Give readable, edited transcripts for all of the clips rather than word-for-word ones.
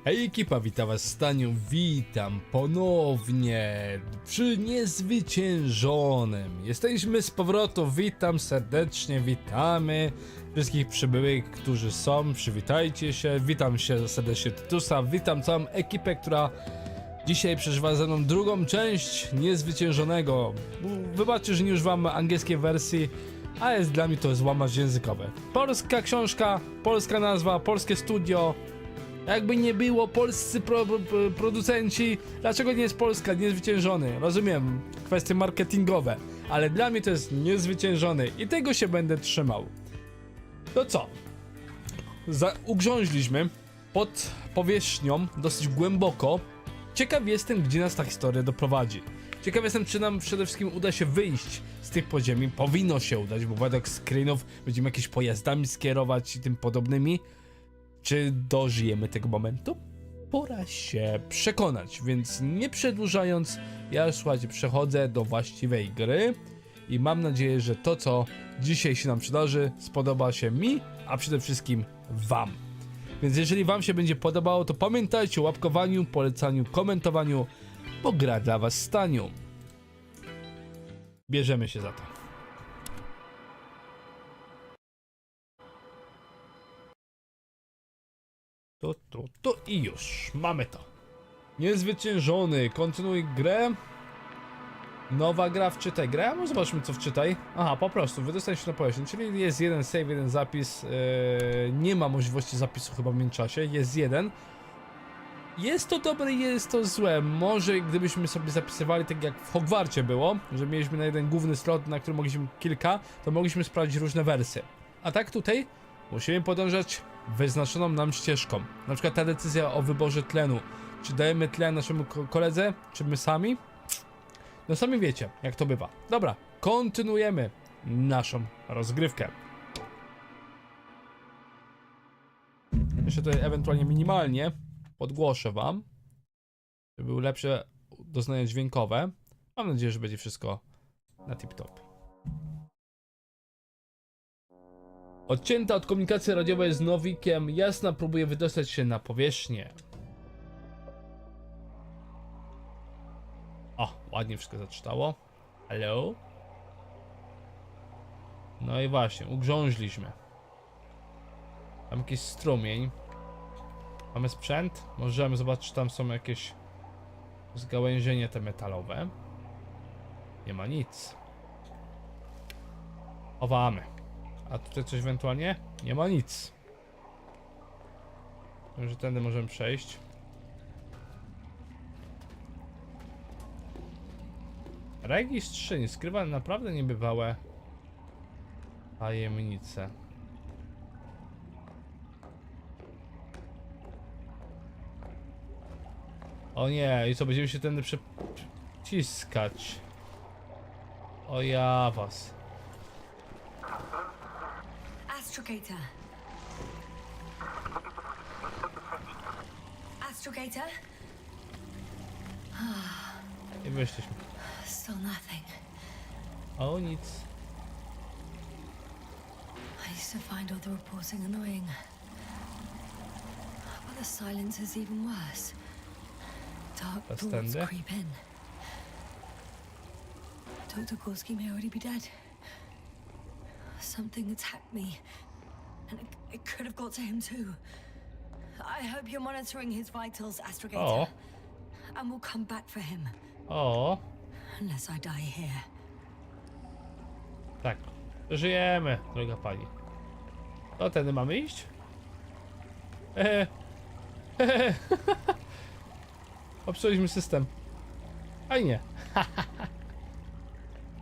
Hej ekipa, witam was Staniu, witam ponownie przy niezwyciężonym. Jesteśmy z powrotem, witam serdecznie, witamy wszystkich przybyłych, którzy są, przywitajcie się, witam się serdecznie Tytusa, witam całą ekipę, która dzisiaj przeżywa ze mną drugą część niezwyciężonego. Wybaczcie, że nie używam angielskiej wersji, ale dla mnie to jest łamacz językowy. Polska książka, polska nazwa, polskie studio. Jakby nie było, polscy producenci, dlaczego nie jest Polska niezwyciężony? Rozumiem, kwestie marketingowe, ale dla mnie to jest niezwyciężony i tego się będę trzymał. To co? Ugrząźliśmy pod powierzchnią dosyć głęboko. Ciekaw jestem, gdzie nas ta historia doprowadzi. Ciekaw jestem, czy nam przede wszystkim uda się wyjść z tych podziemi. Powinno się udać, bo według screenów będziemy jakieś pojazdami skierować i tym podobnymi. Czy dożyjemy tego momentu? Pora się przekonać, więc nie przedłużając, ja słuchajcie, przechodzę do właściwej gry i mam nadzieję, że to, co dzisiaj się nam przydarzy, spodoba się mi, a przede wszystkim wam. Więc jeżeli wam się będzie podobało, to pamiętajcie o łapkowaniu, polecaniu, komentowaniu, bo gra dla was Staniu. Bierzemy się za to. To i już, mamy to. Niezwyciężony, kontynuuj grę. Nowa gra, wczytaj grę, no zobaczmy co wczytaj. Aha, po prostu, wydostań się na powierzchnię, czyli jest jeden save, jeden zapis. Nie ma możliwości zapisu chyba w międzyczasie, jest jeden. Jest to dobre, jest to złe. Może gdybyśmy sobie zapisywali tak jak w Hogwarcie było, że mieliśmy na jeden główny slot, na którym mogliśmy kilka, to mogliśmy sprawdzić różne wersje. A tak tutaj musimy podążać wyznaczoną nam ścieżką. Na przykład ta decyzja o wyborze tlenu. Czy dajemy tlen naszemu koledze, czy my sami? No sami wiecie, jak to bywa. Dobra, kontynuujemy naszą rozgrywkę. Jeszcze tutaj ewentualnie minimalnie podgłoszę wam, żeby były lepsze doznania dźwiękowe. Mam nadzieję, że będzie wszystko na tip-top. Odcięta od komunikacji radiowej z Nowikiem, Jasna próbuje wydostać się na powierzchnię. O, ładnie wszystko zaczytało. Hello? No i właśnie, ugrząźliśmy. Tam jakiś strumień. Mamy sprzęt? Możemy zobaczyć, czy tam są jakieś zgałęzienie te metalowe. Nie ma nic. Chowamy. A tutaj coś ewentualnie? Nie ma nic. Wiem, że tędy możemy przejść. Regis III skrywa naprawdę niebywałe tajemnice. O nie, i co, będziemy się tędy przeciskać. O ja was. Astrogator. Astrogator? I wyszliśmy. Still nothing. O nic. I used to find all the reporting annoying. But the silence is even worse. Dark That's thoughts tender. creep in. Dr. Gorski may already be dead. Something attacked me. And it could have got to him too. I hope you're monitoring his vitals, Astrogator. O. And we'll come back for him. O. Unless I die here. Tak. Żyjemy, droga pani. To tędy mamy iść? Popsuliśmy system. A i nie.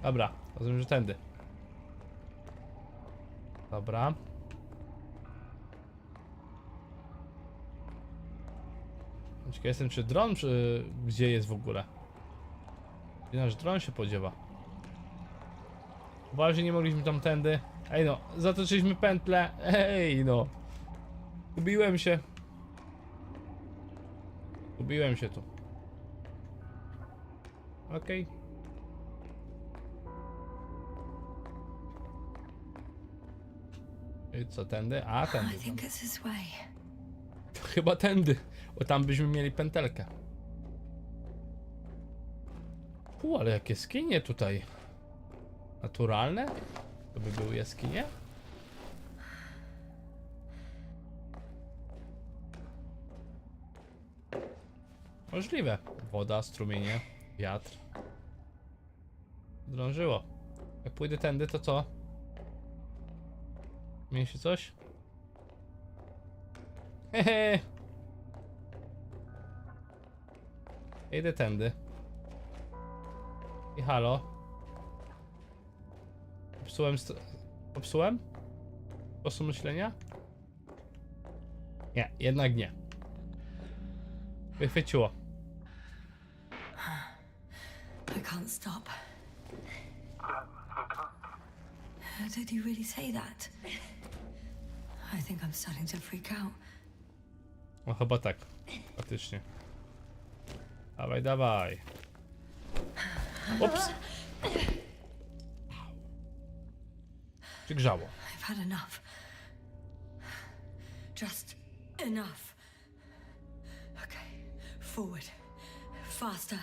Dobra, rozumiem, że tędy. Dobra. Ciekaw jestem, czy dron, czy gdzie jest w ogóle. Gdzie nasz dron się podziewa? Uważaj, nie mogliśmy tam tędy. Ej no, zatoczyliśmy pętlę. Ej no. Gubiłem się. Gubiłem się tu. Okej. I co, tędy? A, tędy. I think it's this way. To chyba tędy, bo tam byśmy mieli pętelkę. Ale jakie jaskinie tutaj. Naturalne? To by były jaskinie? Możliwe. Woda, strumienie, wiatr. Drążyło. Jak pójdę tędy, to co? Zmieni się coś? Hehe. Idę tędy. I halo. Popsułem popsułem? Sposób myślenia? Nie, jednak nie. Wychwyciło. I can't stop. Did you really say that? I think I'm starting to freak out. O, chyba tak. Faktycznie. Dawaj, dawaj. Ups. Przygrzało. I've had enough. Just enough. Okay, forward. Faster.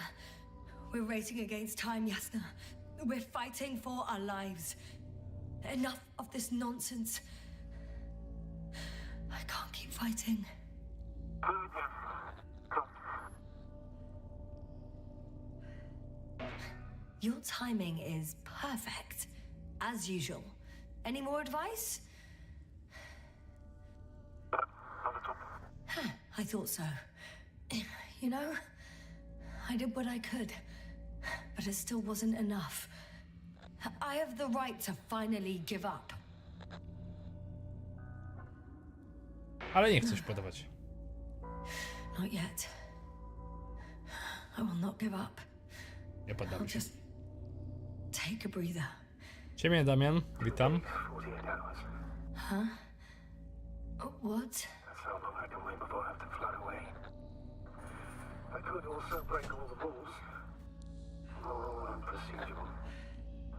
We're racing against time, Jasna. We're fighting for our lives. Enough of this nonsense. I can't keep fighting. Your timing is perfect, as usual. Any more advice? Huh, I thought so. You know, I did what I could, but it still wasn't enough. I have the right to finally give up. Ale nie chcesz podawać. Not yet. I will not give up. Nie podam I'll się. just take a breather. Ciebie, Damian. Witam. 48 hours. Huh? What? That's how long I can wait before I have to fly away. I could also break all the rules. Moral and procedural.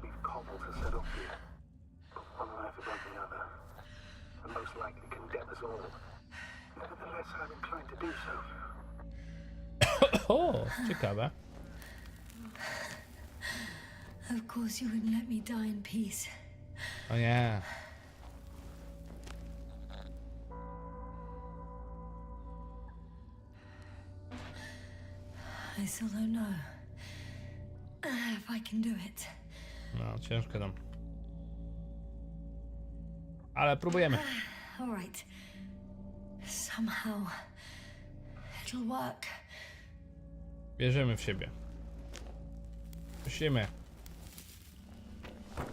We've cobbled a set up here. But one life above the other. And most likely condemn us all. Nevertheless, I'm inclined to do so. O, ciekawe. Of course you wouldn't let me die in peace. O nie. I still don't know if I can do it. No, ciężko tam. Ale próbujemy. All right. Somehow it'll work. Wierzymy w siebie. Musimy.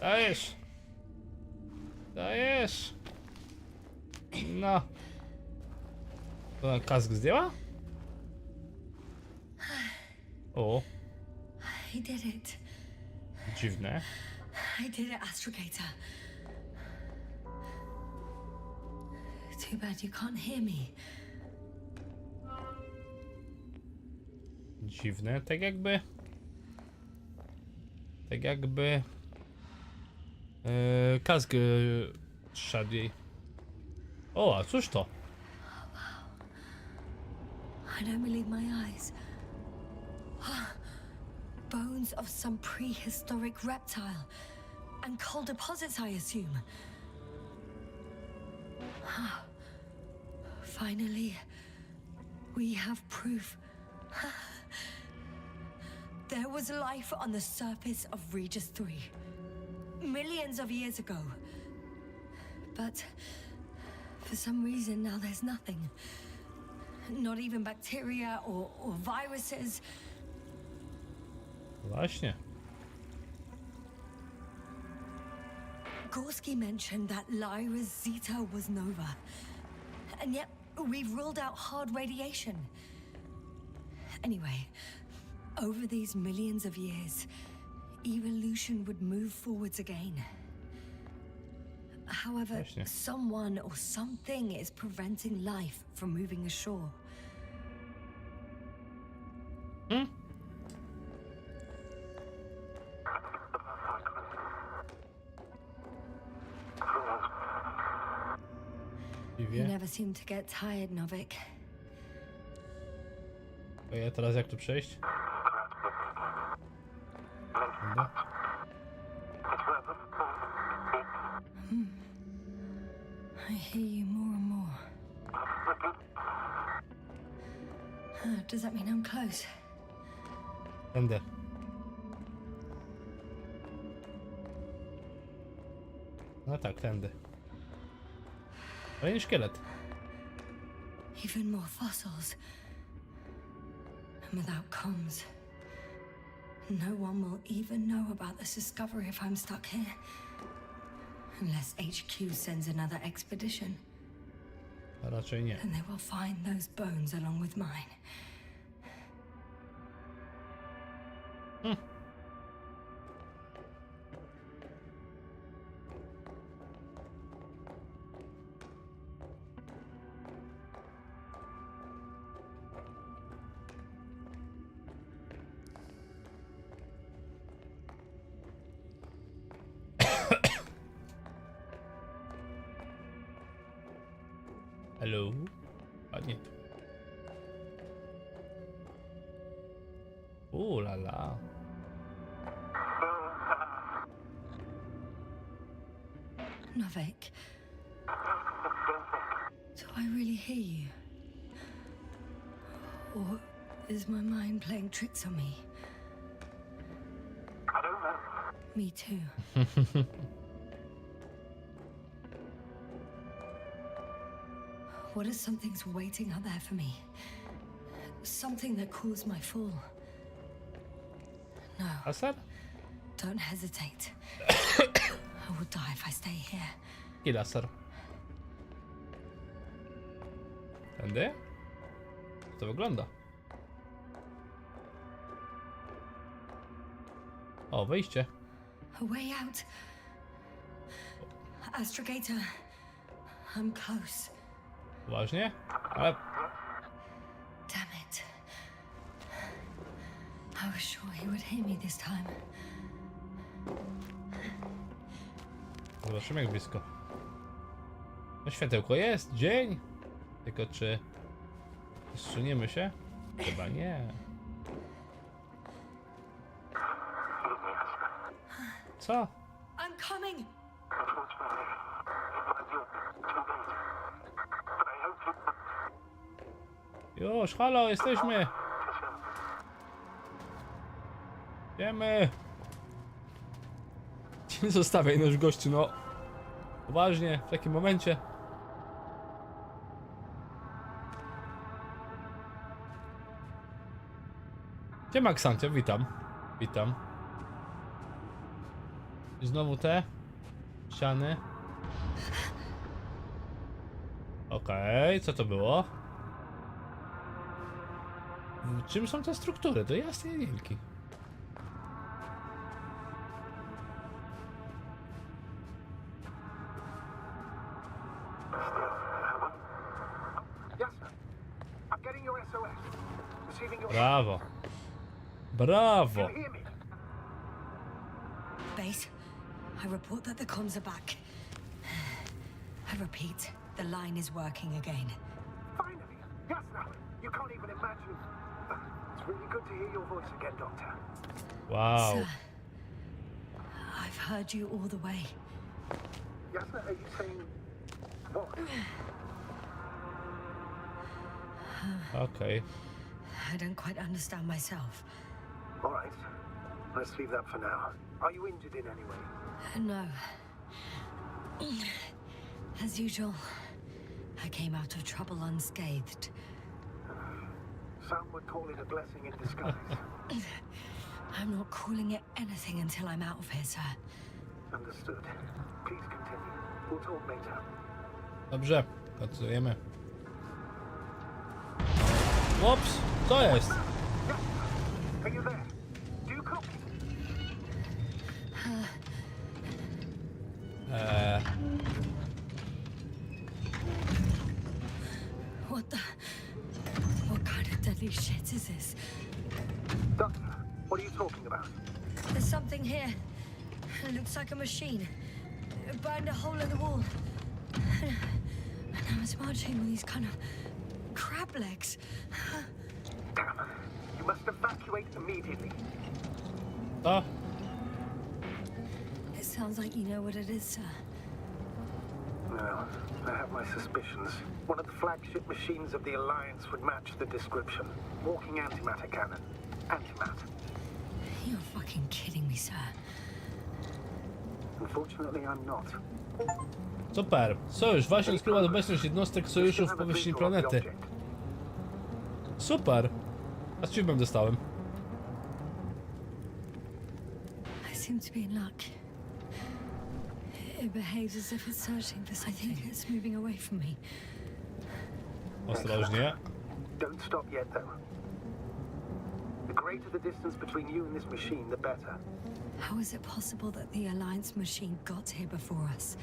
Dajesz. Dajesz. No. To kask zdjęła? O, I did it. dziwne. I did it, Astrogator. Too bad you can't hear me. Dziwne, tak jakby... Tak jakby... kask szedł jej. O, a cóż to? I don't believe my eyes. Bones of some prehistoric reptile. And coal deposits, I assume. Finally, we have proof. There was life on the surface of Regis III. Millions of years ago. But for some reason now there's nothing. Not even bacteria or viruses. Właśnie. Gorski mentioned that Lyra's Zeta was nova. And yet we've ruled out hard radiation. Anyway, over these millions of years, evolution would move forwards again. However, Właśnie. someone or something is preventing life from moving ashore. Właściwie. never seem to get tired, Novik. To ja teraz jak tu przejść? Dobra. I hear you more and more. Does that mean I'm close? Tędy. No tak, tędy. Ale nie szkielet. Even more fossils. And without comms, no one will even know about this discovery if I'm stuck here. Unless HQ sends another expedition. A raczej nie. Then they will find those bones along with mine. Hello? A nie tu. La la. Novik, do I really hear you? Or is my mind playing tricks on me? I don't know. Me too. What if something's waiting out there for me? Something that caused my fall? No, Asar? don't hesitate. I will die if I stay here. I laser. Tędy? Jak to wygląda? O, wyjście. A way out. Astrogator, I'm close. Uważnie? Ale... Damn it. I was sure he would hear me this time. Zobaczymy jak blisko. No światełko jest, dzień! Tylko czy... Zsuniemy się? Chyba nie. Co? I'm coming! Już, halo, jesteśmy! Wiemy! Nie zostawiaj nóż gościu, no. Poważnie, w takim momencie. Gdzie Maksancie? Witam. Witam. I znowu te ściany. Okej, co to było? Czym są te struktury? To jasne wielki. Yes, sir. I'm getting your SOS. Receiving your... Brawo. Brawo. You hear me? Base, I report that the comms are back. I repeat, the line is working again. Finally! Yes, sir. You can't even imagine. It's really good to hear your voice again, Doctor. Wow. Sir, I've heard you all the way. Yes, sir. Are you saying what? Okej. I don't quite understand myself. All right. Let's leave that for now. Are you injured in any way? No. As usual, I came out of trouble unscathed. Some would call it a blessing in disguise. I'm not calling it anything until I'm out of here, sir. Understood. Please continue. We'll talk later. Dobrze, kontynuujemy. Ups, co jest? Are you there? Do you copy? What kind of deadly shit is this? Doctor, what are you talking about? There's something here. It looks like a machine. It burned a hole in the wall. Now it's marching with these kind of crab legs. Damn. You must evacuate immediately. A, It sounds like you know what it is, sir. No, I have my suspicions. One of the flagship machines of the Alliance would match the description. Walking antimatter cannon. Antimat. You're fucking kidding me, sir. Unfortunately, I'm not. super. Sojusz właśnie odkryła obecność jednostek sojuszu w Have a powierzchni visual of the planety. object. Super. Achievement dostałem. I seem to be in luck. It behaves as if it's searching for something. I think it's moving away from me. Ostrożnie. Don't stop yet, though. The greater the distance between you and this machine, the better. How is it possible that the Alliance machine got here before us?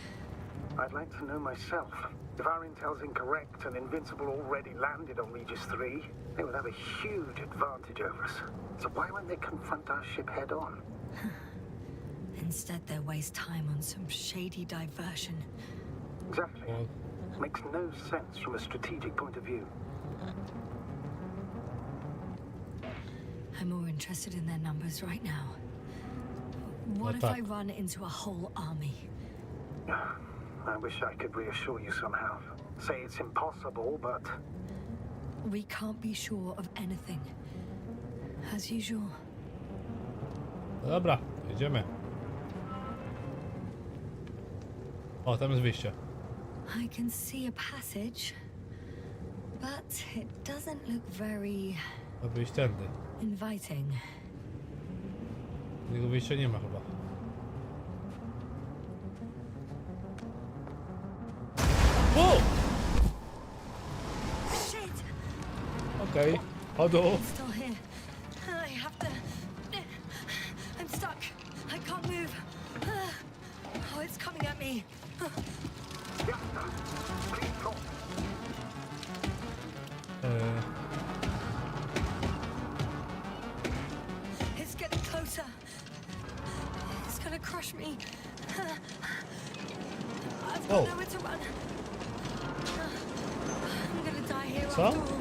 I'd like to know myself. If our intel's incorrect and Invincible already landed on Regis III, they would have a huge advantage over us. So why won't they confront our ship head on? Instead, they waste time on some shady diversion. Exactly. Well, Makes no sense from a strategic point of view. I'm more interested in their numbers right now. What if I run into a whole army? I wish I could reassure you somehow. Say it's impossible, but We can't be sure of anything. As usual. dobra, jedziemy. O, tam jest wyjście. I can see a passage, but it doesn't look very Ma wyjść tędy. inviting. Tego wyjścia nie ma chyba. Wow! Shit! Okej, chodu. It's still here. I have to. I'm stuck. I can't move. Oh, it's coming at me. yes, sir. Please drop. It's getting closer. It's gonna crush me. I've got Oh. nowhere to run. I'm gonna die here Co? after all.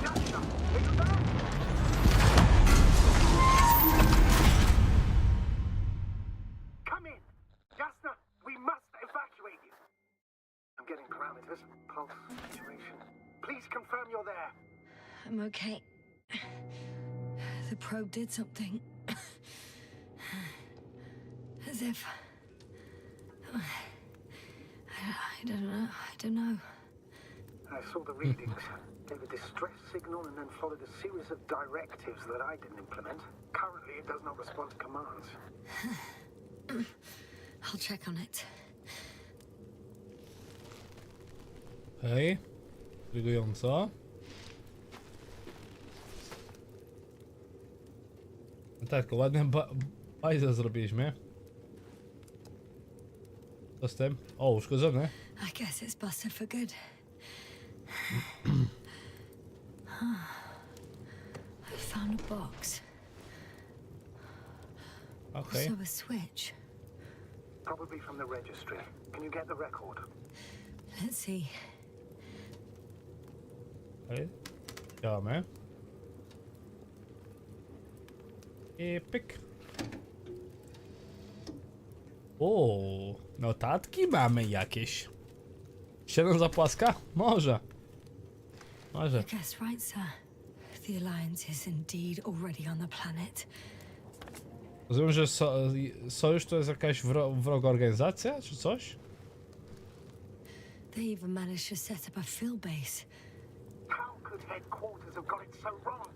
Yes, sir. It's there. Come in. Jasna, we must evacuate you. I'm getting parameters. Pulse, saturation. Please confirm you're there. I'm okay. The probe did something. As if... I don't know. I saw the readings. Gave a distress signal and then followed a series of directives that I didn't implement. Currently, it does not respond to commands. I'll check on it. Okej. Intrygująco. No tak, ładny bajzel zrobiliśmy. Co z tym? O, uszkodzony. I guess it's busted for good. I found a box. Okej. Also a switch. Probably from the registry. Can you get the record? Let's see. Okej. Działamy. I pyk. O, notatki mamy jakieś. Siedem za płaska? Może. Może. I guess right, sir. The Alliance is indeed already on the planet. Rozumiem, że sojusz to jest jakaś wroga organizacja, czy coś? They even managed to set up a field base. How could headquarters have got it so wrong?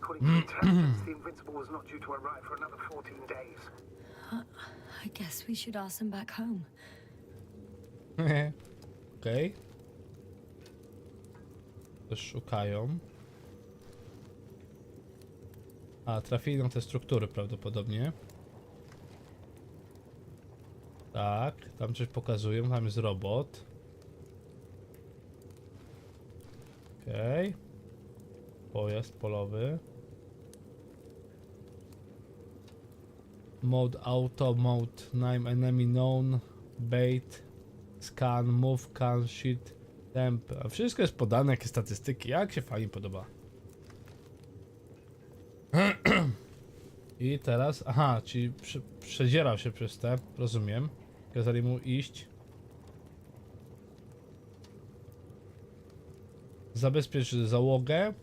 According to intelligence, the Invincible was not due to arrive for another 14 days. I guess we should ask them back home. Okej. Też szukają. A, trafili na te struktury prawdopodobnie. Tak, tam coś pokazują, tam jest robot. Okej. Pojazd polowy. Mode auto, mode name enemy known, bait, scan, move, can, shit, temp. A wszystko jest podane, jakie statystyki, jak się fajnie podoba. I teraz, aha, czyli przedzierał się przez te, rozumiem. Kazali mu iść. Zabezpiecz załogę.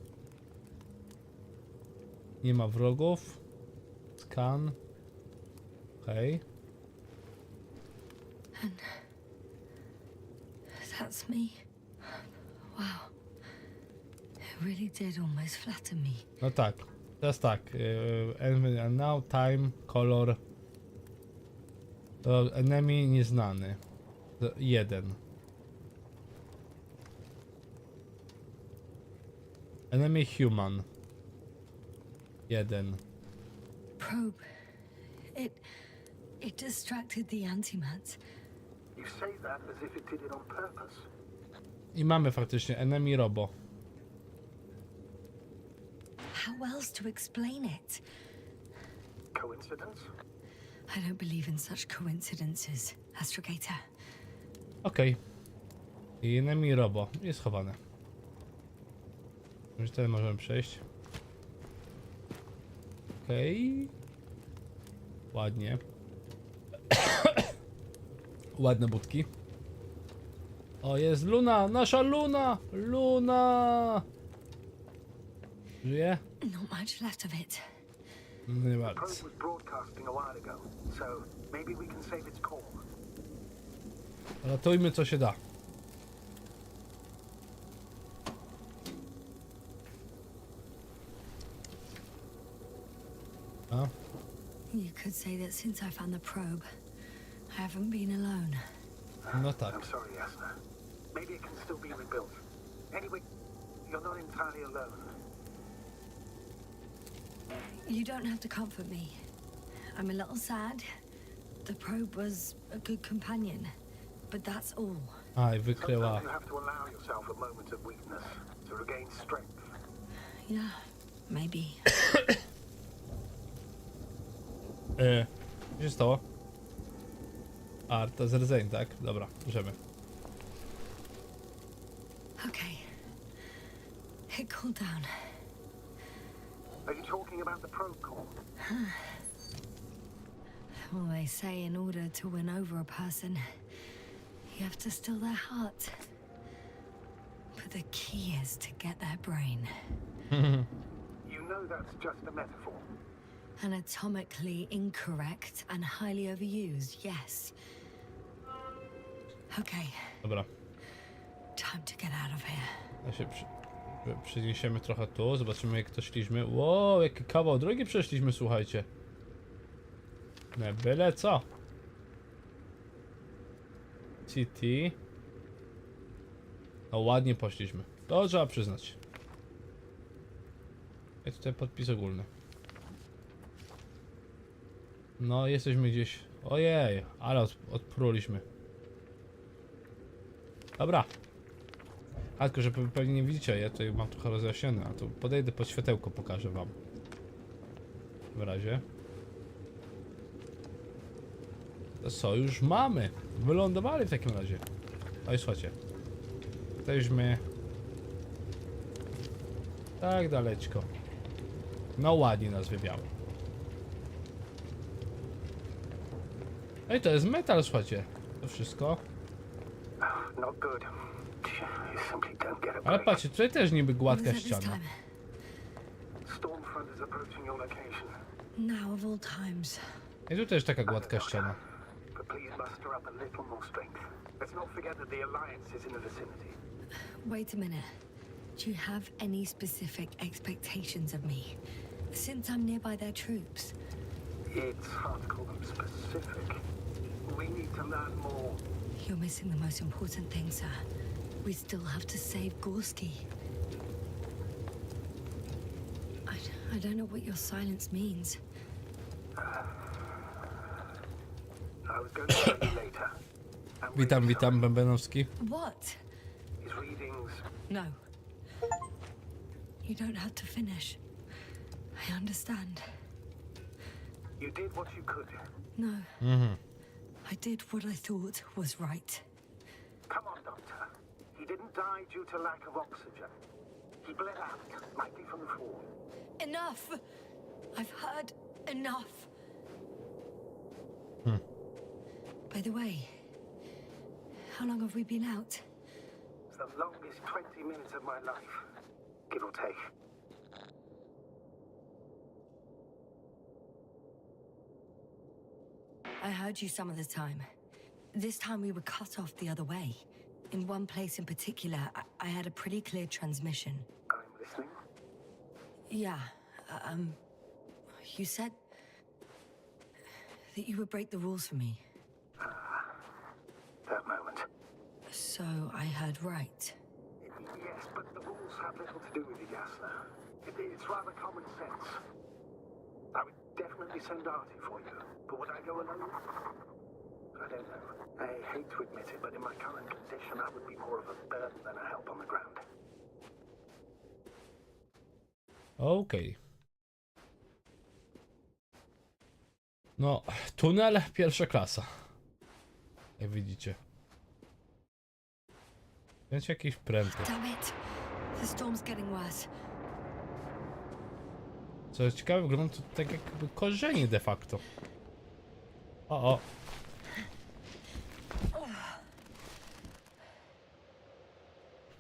Nie ma wrogów. Scan. Okej. That's me. Wow. It really did almost flatter me. No tak. Teraz tak. And now, time, color. To enemy nieznany. 1. Enemy human. 1. Probe. It distracted the antimats. You say that as if it did it on purpose. I mamy faktycznie enemy robo. How else to explain it? Coincidence? I don't believe in such coincidences, Astrogator. Okej. I enemy robo. Jest schowane. Już tutaj możemy przejść. Okej. Ładnie. Ładne budki. O, jest Luna! Nasza Luna! Luna! Żyje? Not much left of it. No nie The bardzo. probe was broadcasting a while ago, so maybe we can save its call. Ratujmy co się da. A? You could say that since I found the probe, I haven't been alone. No tak. I'm sorry, Asna. Maybe it can still be rebuilt. Anyway, you're not entirely alone. You don't have to comfort me. I'm a little sad. The probe was a good companion, but that's all. A, i wykryła. Sometimes you have to allow yourself a moment of weakness to regain strength. Yeah, maybe. Co się stało? A, to z rdzeń, tak? Dobra, bierzemy. Okay. It cooled down. Are you talking about the probe call? Well, they say in order to win over a person, you have to still their heart. But the key is to get their brain. You know that's just a metaphor. Anatomically incorrect and highly overused, yes. Okay, Dobra. time to get out of here. Ja się przeniesiemy trochę tu, zobaczymy jak to szliśmy. Wow, jaki kawał drogi przeszliśmy, słuchajcie. Nie byle co. City. No ładnie poszliśmy. To trzeba przyznać. I tutaj podpis ogólny. No, jesteśmy gdzieś. Ojej, ale odpruliśmy. Dobra. A tylko, że pewnie nie widzicie, ja tutaj mam trochę rozjaśnione, a tu podejdę pod światełko, pokażę wam. W razie. To co, już mamy. Wylądowali w takim razie. No i słuchajcie. Jesteśmy tak daleczko. No ładnie nas wywiało. No i to jest metal, słuchajcie. To wszystko. Not good. You simply don't get a Ale break. patrzcie, tutaj też niby What gładka was that this ściana. time? Stormfront is approaching your location. Now of all times. I tu też taka gładka ściana. But please muster up a little more strength. Let's not forget that the Alliance is in the vicinity. Wait a minute. Do you have any specific expectations of me? Since I'm nearby their troops. It's hard to call them specific. We need to learn more. You're missing the most important thing, sir. We still have to save Gorski. I don't know what your silence means. I was going to tell you later. I'm Witam, really witam, sorry. Bębenowski. What? His readings. No. You don't have to finish. I understand. You did what you could. No. I did what I thought was right. Come on, Doctor. He didn't die due to lack of oxygen. He bled out, likely from the fall. Enough! I've heard enough. By the way, how long have we been out? It's the longest 20 minutes of my life, give or take. I heard you some of the time. This time we were cut off the other way. In one place in particular, I had a pretty clear transmission. I'm listening. Yeah, you said that you would break the rules for me. That moment. So I heard right. Yes, but the rules have little to do with it, Yasna. It's rather common sense. I would definitely send Artie for you, but would I go alone? I don't know. I hate to admit it, but in my current condition, I would be more of a burden than a help on the ground. Okej. No, tunel pierwsza klasa. Jak widzicie. Więc jakieś pręty. Damn it! The storm's getting worse. Co jest ciekawe, wygląda to tak jakby korzenie de facto. O.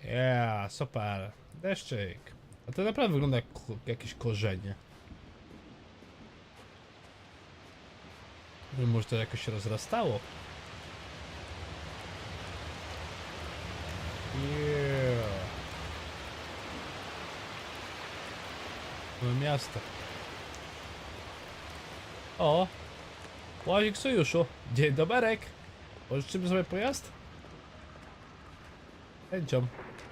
Yeah, super. Deszczyk. A to naprawdę wygląda jak jakieś korzenie. Może to jakoś się rozrastało. Yeah. Mamy miasto. O! Łazik sojuszu. Dzień doberek. Pożyczymy sobie pojazd? Chęcią.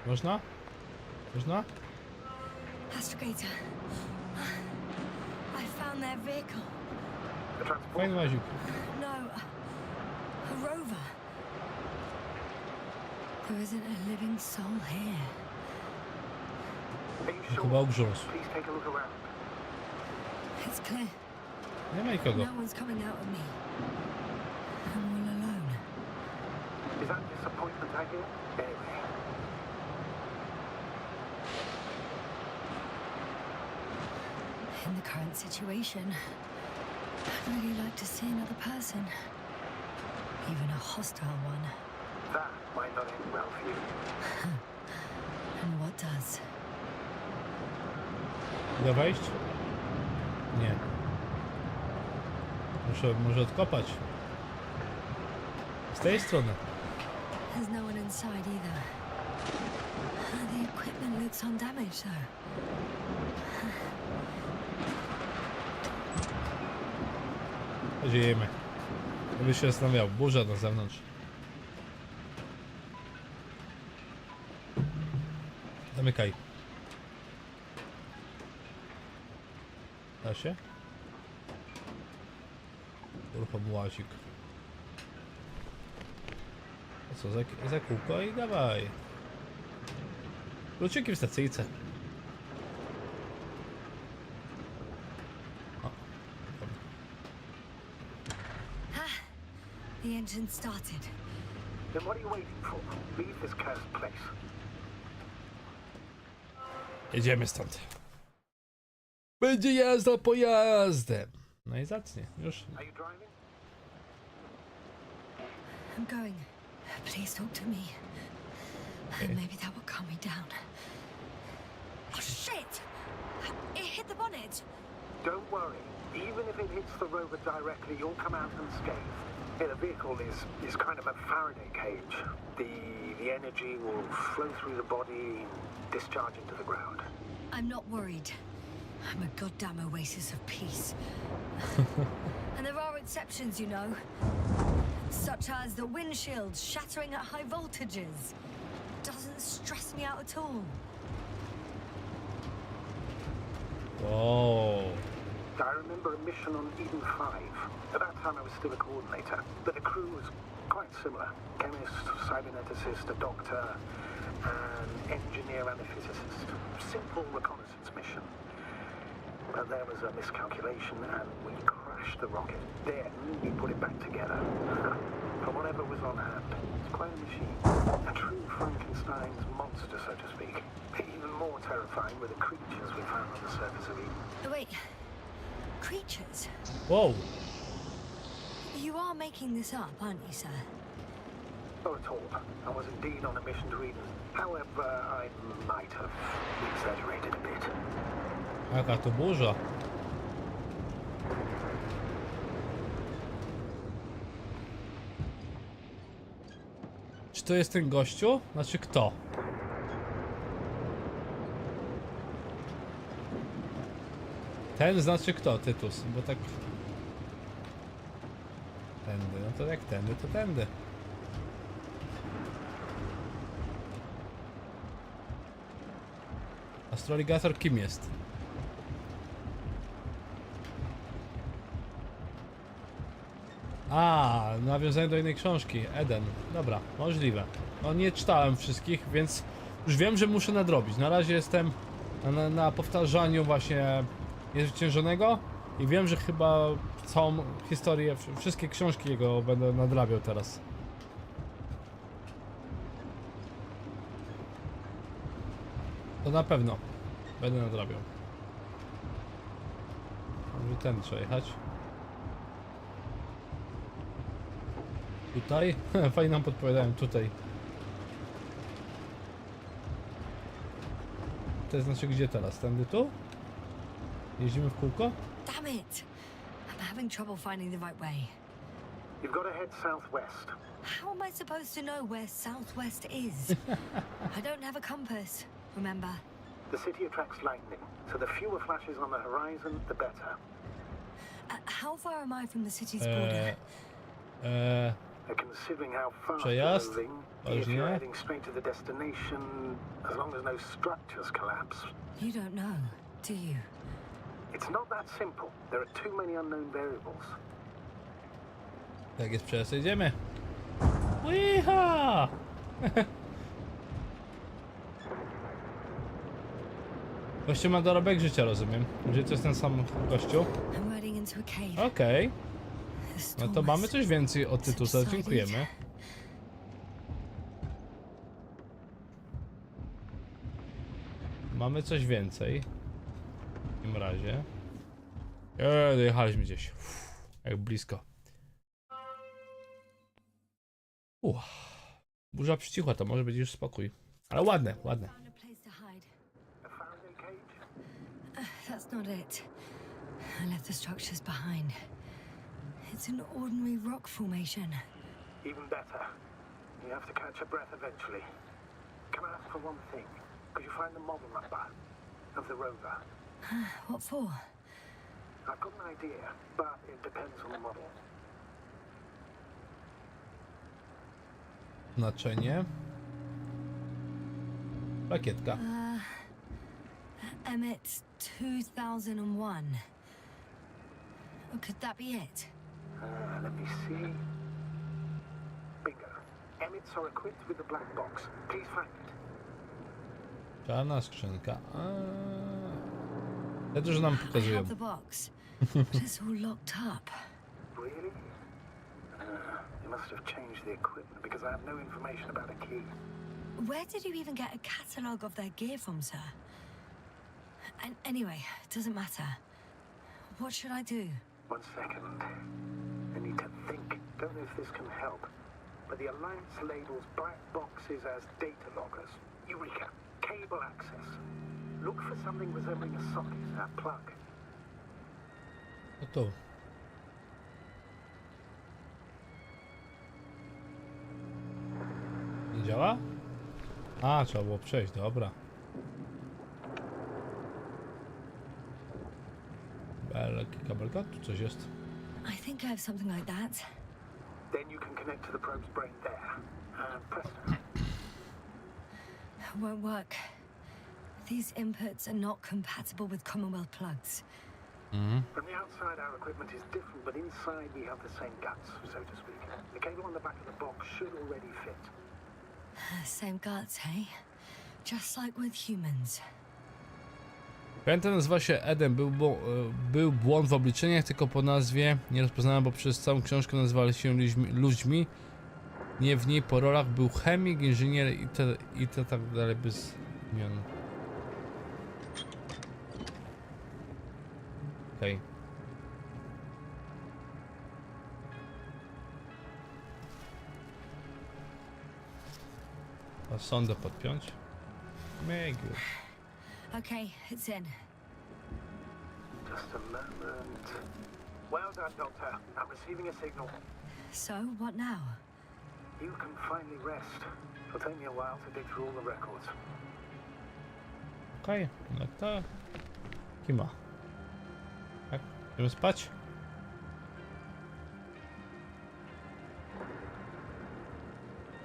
Można? Można? Astrogator. I found their vehicle. The transport. Fajny łazik. No, a rover. There isn't a living soul here. Are you Chyba sure? ugrząsł. Please take a look around. It's clear. Nie ma nikogo. No one's coming out of me. I'm all alone. Is that disappointment I hear? Anyway. In the current situation, I'd really like to see another person. Even a hostile one. That might not end well for you. And what does? Mogę wejść? Nie. Muszę odkopać. Z tej strony. There's no one inside either. The equipment looks undamaged though. Żyjemy. Gdyby się zastanawiał. Burza na zewnątrz. Zamykaj. Da się? Uruchom łazik. A co, za kółko i dawaj. Kluczyki w stacyjce. The engine started. Then what are you waiting for? Leave this cursed place. Jedziemy stąd. Będzie jazda pojazdem. No i zacnie, już. Are you driving? I'm going. Please talk to me. Maybe that will calm me down. Oh shit! It hit the bonnet. Don't worry. Even if it hits the rover directly, you'll come out unscathed. The vehicle is kind of a Faraday cage. The energy will flow through the body, discharge into the ground. I'm not worried. I'm a goddamn oasis of peace. And there are exceptions, you know. Such as the windshield shattering at high voltages. Doesn't stress me out at all. Whoa. I remember a mission on Eden 5. At that time I was still a coordinator, but the crew was quite similar. Chemist, cyberneticist, a doctor, an engineer and a physicist. Simple reconnaissance mission. But there was a miscalculation and we crashed smash the rocket. Then you put it back together. From whatever was on hand. It's quite a machine. A true Frankenstein's monster, so to speak. Even more terrifying were the creatures we found on the surface of Eden. Oh, wait. Creatures? Wow. You are making this up, aren't you, sir? Not at all. I was indeed on a mission to Eden. However, I might have exaggerated a bit. Jaka to burza. Czy to jest ten gościu? Znaczy kto? Ten znaczy kto, Tytus? Bo tak... Tędy, no to jak tędy, to tędy. Astroligator kim jest? A, nawiązanie do innej książki. Eden. Dobra, możliwe. No nie czytałem wszystkich, więc już wiem, że muszę nadrobić. Na razie jestem na powtarzaniu właśnie Niezwyciężonego i wiem, że chyba całą historię, wszystkie książki jego będę nadrabiał teraz. To na pewno będę nadrabiał. Może ten trzeba jechać. Tutaj? Fajnie nam podpowiadają, tutaj. To znaczy gdzie teraz? Tędy tu? Jeździmy w kółko? Damn it! I'm having trouble finding the right way. You've got to head southwest. How am I supposed to know where southwest is? I don't have a compass, remember? The city attracts lightning, so the fewer flashes on the horizon, the better. How far am I from the city's border? Considering how fast Przejazd? you're moving, if you're heading straight to the destination, as long as no structures collapse. You don't know, do you? It's not that simple. There are too many unknown variables. Tak jest, przejazd, jedziemy. Łyha! Gościu ma dorobek życia, rozumiem. Że to jest ten sam gościu. I'm riding into a cave. Okej. The No storm to mamy has coś więcej od Tytusa, subsided. dziękujemy. Mamy coś więcej. W takim razie. Dojechaliśmy gdzieś. Uff, jak blisko. Burza przycichła, to może być już spokój. Ale ładne, ładne. Found a place to hide. A Faraday cage? That's not it. I left the structures behind. It's an ordinary rock formation. Even better. You have to catch your breath eventually. Can I ask for one thing? Could you find the model number of the rover? What for? I've got an idea, but it depends on the model. Znaczenie. Rakietka. Emmet 2001. Could that be it? Let me see. Bingo. Emmets are equipped with the black box. Please find it. Czarna skrzynka. Te dużo nam I pokazują. have the box, but it's all locked up. Really? You must have changed the equipment because I have no information about a key. Where did you even get a catalogue of their gear from, sir? And anyway, it doesn't matter. What should I do? 1 second. I need to think. Don't know if this can help. But the Alliance labels black boxes as data loggers. Eureka! Cable access. Look for something resembling a socket, a plug. No tu. Nie działa? A, trzeba było przejść, dobra. Belki, kabelka, tu coś jest. I think I have something like that. Then you can connect to the probe's brain there. And presto. Won't work. These inputs are not compatible with Commonwealth plugs. From the outside, our equipment is different, but inside we have the same guts, so to speak. The cable on the back of the box should already fit. Same guts, hey? Just like with humans. Planeta nazywa się Eden. Był błąd w obliczeniach, tylko po nazwie nie rozpoznałem, bo przez całą książkę nazywali się ludźmi. Nie w niej po rolach był chemik, inżynier i to tak dalej bez imion. Okej. A sondę podpiąć? Mega. Okay, it's in. Just a moment. Well done, Doctor. I'm receiving a signal. So, what now? You can finally rest. It'll take me a while to dig through all the records. Okej, no to... Kima. Tak? Idziemy spać?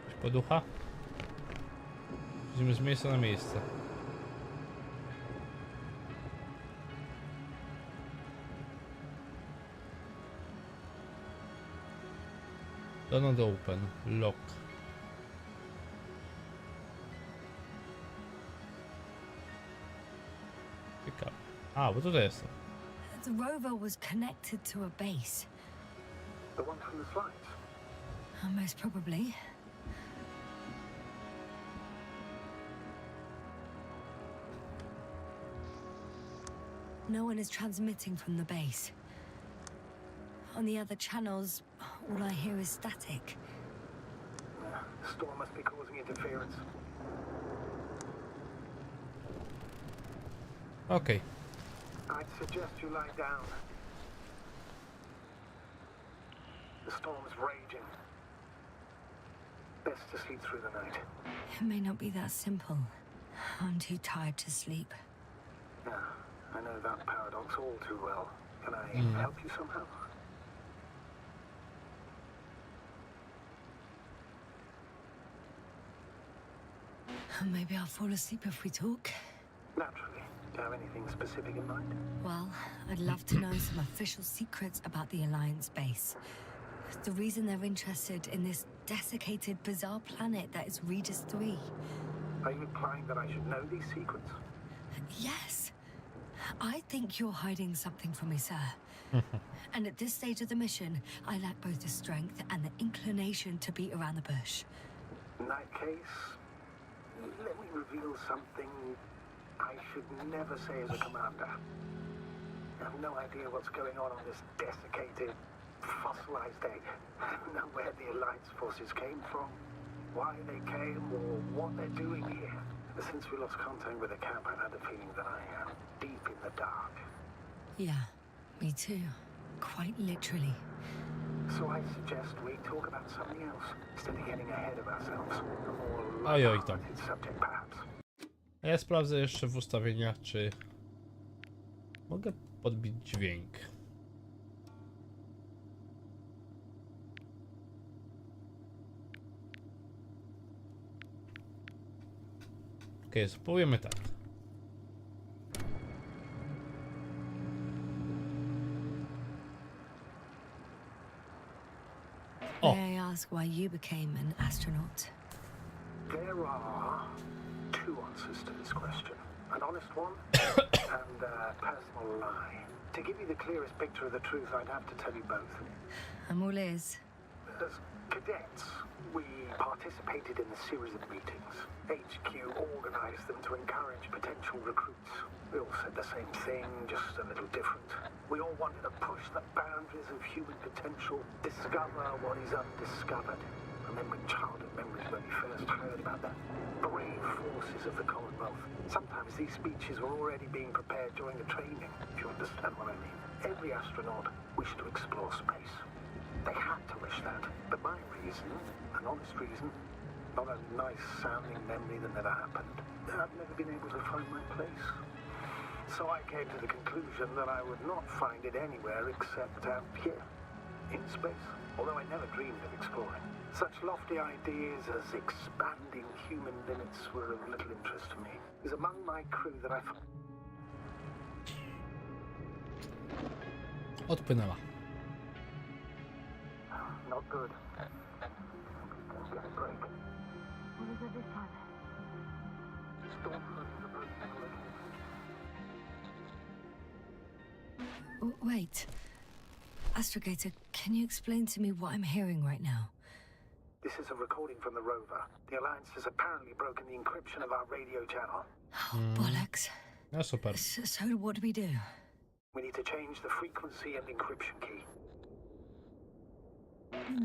Coś poducha? Idziemy z miejsca na miejsce. Do not open. Lock. Ciekawe. A, bo tutaj jestem. The rover was connected to a base. The one from the slides. Most probably. No one is transmitting from the base. On the other channels, all I hear is static. The storm must be causing interference. Okej. I'd suggest you lie down. The storm's raging. Best to sleep through the night. It may not be that simple. I'm too tired to sleep. Yeah, I know that paradox all too well. Can I help you somehow? Maybe I'll fall asleep if we talk. Naturally. Do you have anything specific in mind? Well, I'd love to know some official secrets about the Alliance base. The reason they're interested in this desiccated, bizarre planet that is Regis III. Are you implying that I should know these secrets? Yes. I think you're hiding something from me, sir. And at this stage of the mission, I lack both the strength and the inclination to beat around the bush. In that case, let me reveal something I should never say as a commander. I have no idea what's going on this desiccated, fossilized egg. I don't know where the Alliance forces came from, why they came, or what they're doing here. Since we lost contact with the camp, I've had the feeling that I am deep in the dark. Yeah, me too. Quite literally. So I suggest we talk about something else, instead of getting ahead of ourselves. A more Ojoj tam. light-hearted subject, perhaps. A ja sprawdzę jeszcze w ustawieniach, czy mogę podbić dźwięk. Okej, spróbujemy tak. O! May I ask why you became an astronaut? There are two answers to this question. An honest one and a personal lie. To give you the clearest picture of the truth, I'd have to tell you both. I'm all ears. As cadets, we participated in a series of meetings. HQ organized them to encourage potential recruits. We all said the same thing, just a little different. We all wanted to push the boundaries of human potential, discover what is undiscovered. Remembering childhood memories when we first heard about the brave forces of the Commonwealth. Sometimes these speeches were already being prepared during the training, if you understand what I mean. Every astronaut wished to explore space. They had to wish that, but my reason, an honest reason, not a nice-sounding memory that never happened. I've never been able to find my place. So I came to the conclusion that I would not find it anywhere except out here, in space, although I never dreamed of exploring. Such lofty ideas as expanding human limits were of little interest to me. It was among my crew that I found... Odpłynęła. Not good. Don't get a break. What is it this time? Storm front is approaching. Wait. Astrogator, can you explain to me what I'm hearing right now? This is a recording from the rover. The Alliance has apparently broken the encryption of our radio channel. Oh, bollocks. No super. So what do we do? We need to change the frequency and encryption key.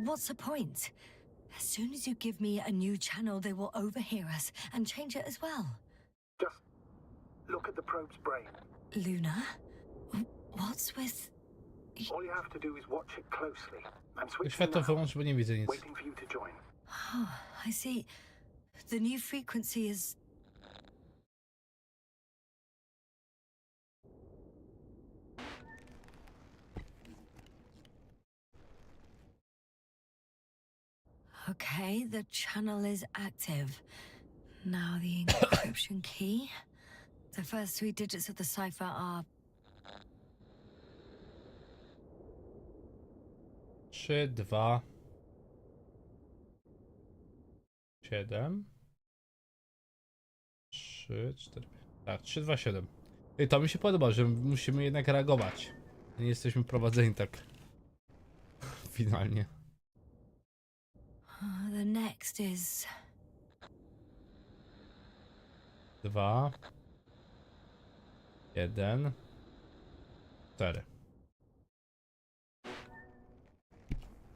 What's the point? As soon as you give me a new channel, they will overhear us and change it as well. Just look at the probe's brain. Luna? What's with... All you have to do is watch it closely. I'm switching Światło now, wyłącz, bo nie widzę nic. waiting for you to join. Oh, I see. The new frequency is... Okay, the channel is active. Now the encryption key. The first 3 digits of the cipher are... 3, 2, 7, 3, 4. Tak, 3, 2, 7. I to mi się podoba, że musimy jednak reagować. Nie jesteśmy prowadzeni tak finalnie. The next is... 2, 1, 4.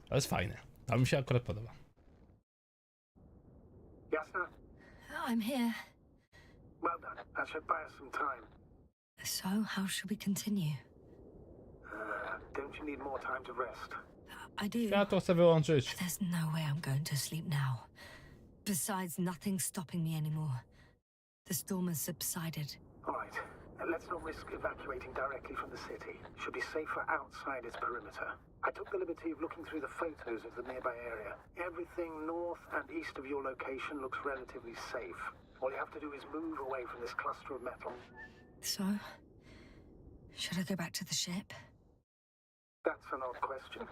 To jest fajne. To mi się akurat podoba. Jasna? I'm here. Well done. That should buy us some time. So, how should we continue? Don't you need more time to rest? I do. Światło chcę wyłączyć. There's no way I'm going to sleep now. Besides, nothing's stopping me anymore. The storm has subsided. All right. Let's not risk evacuating directly from the city. Should be safer outside its perimeter. I took the liberty of looking through the photos of the nearby area. Everything north and east of your location looks relatively safe. All you have to do is move away from this cluster of metal. So, should I go back to the ship? That's an odd question.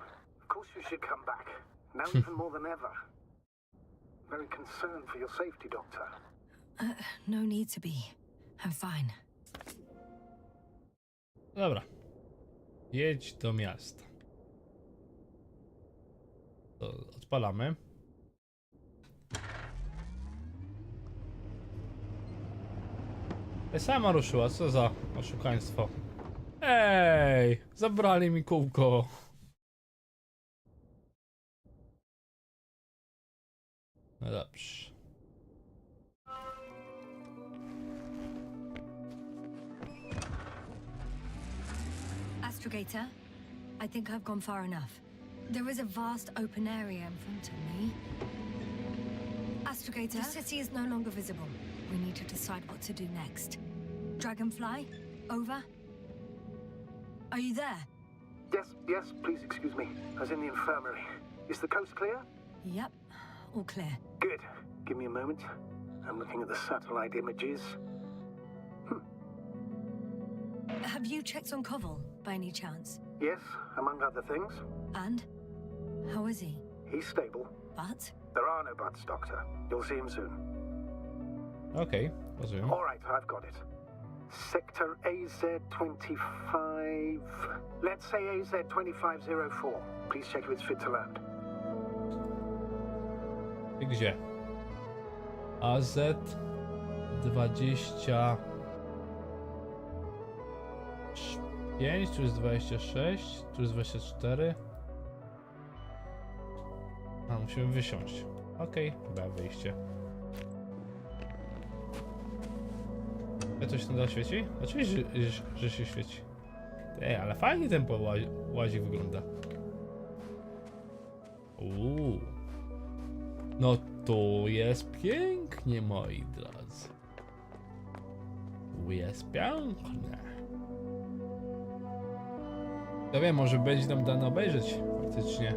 Of course you should come back. Now even more than ever. Very concerned for your safety, Doctor. No need to be. I'm fine. Dobra. Jedź do miasta. To odpalamy. Sama ruszyła, co za oszukaństwo. Ej, zabrali mi kółko. No dobrze. Astrogator, I think I've gone far enough. There is a vast open area in front of me. Astrogator, the city is no longer visible. We need to decide what to do next. Dragonfly, over. Are you there? Yes, please excuse me. I was in the infirmary. Is the coast clear? Yep, all clear. Good. Give me a moment. I'm looking at the satellite images. Have you checked on Koval, by any chance? Yes, among other things. And? How is he? He's stable. But? There are no buts, Doctor. You'll see him soon. Okej, rozumiem. All right, I've got it. Sector AZ-25... Let's say AZ-2504. Please check if it's fit to land. I gdzie? AZ 20... 5, tu jest 26, tu jest 24. A, musimy wysiąść. Okej, chyba wyjście. A coś tam świeci? Oczywiście, że się świeci. Ej, ale fajnie ten łazik wygląda. No tu jest pięknie, moi drodzy. Tu jest pięknie. Ja wiem, może będzie nam dane obejrzeć faktycznie.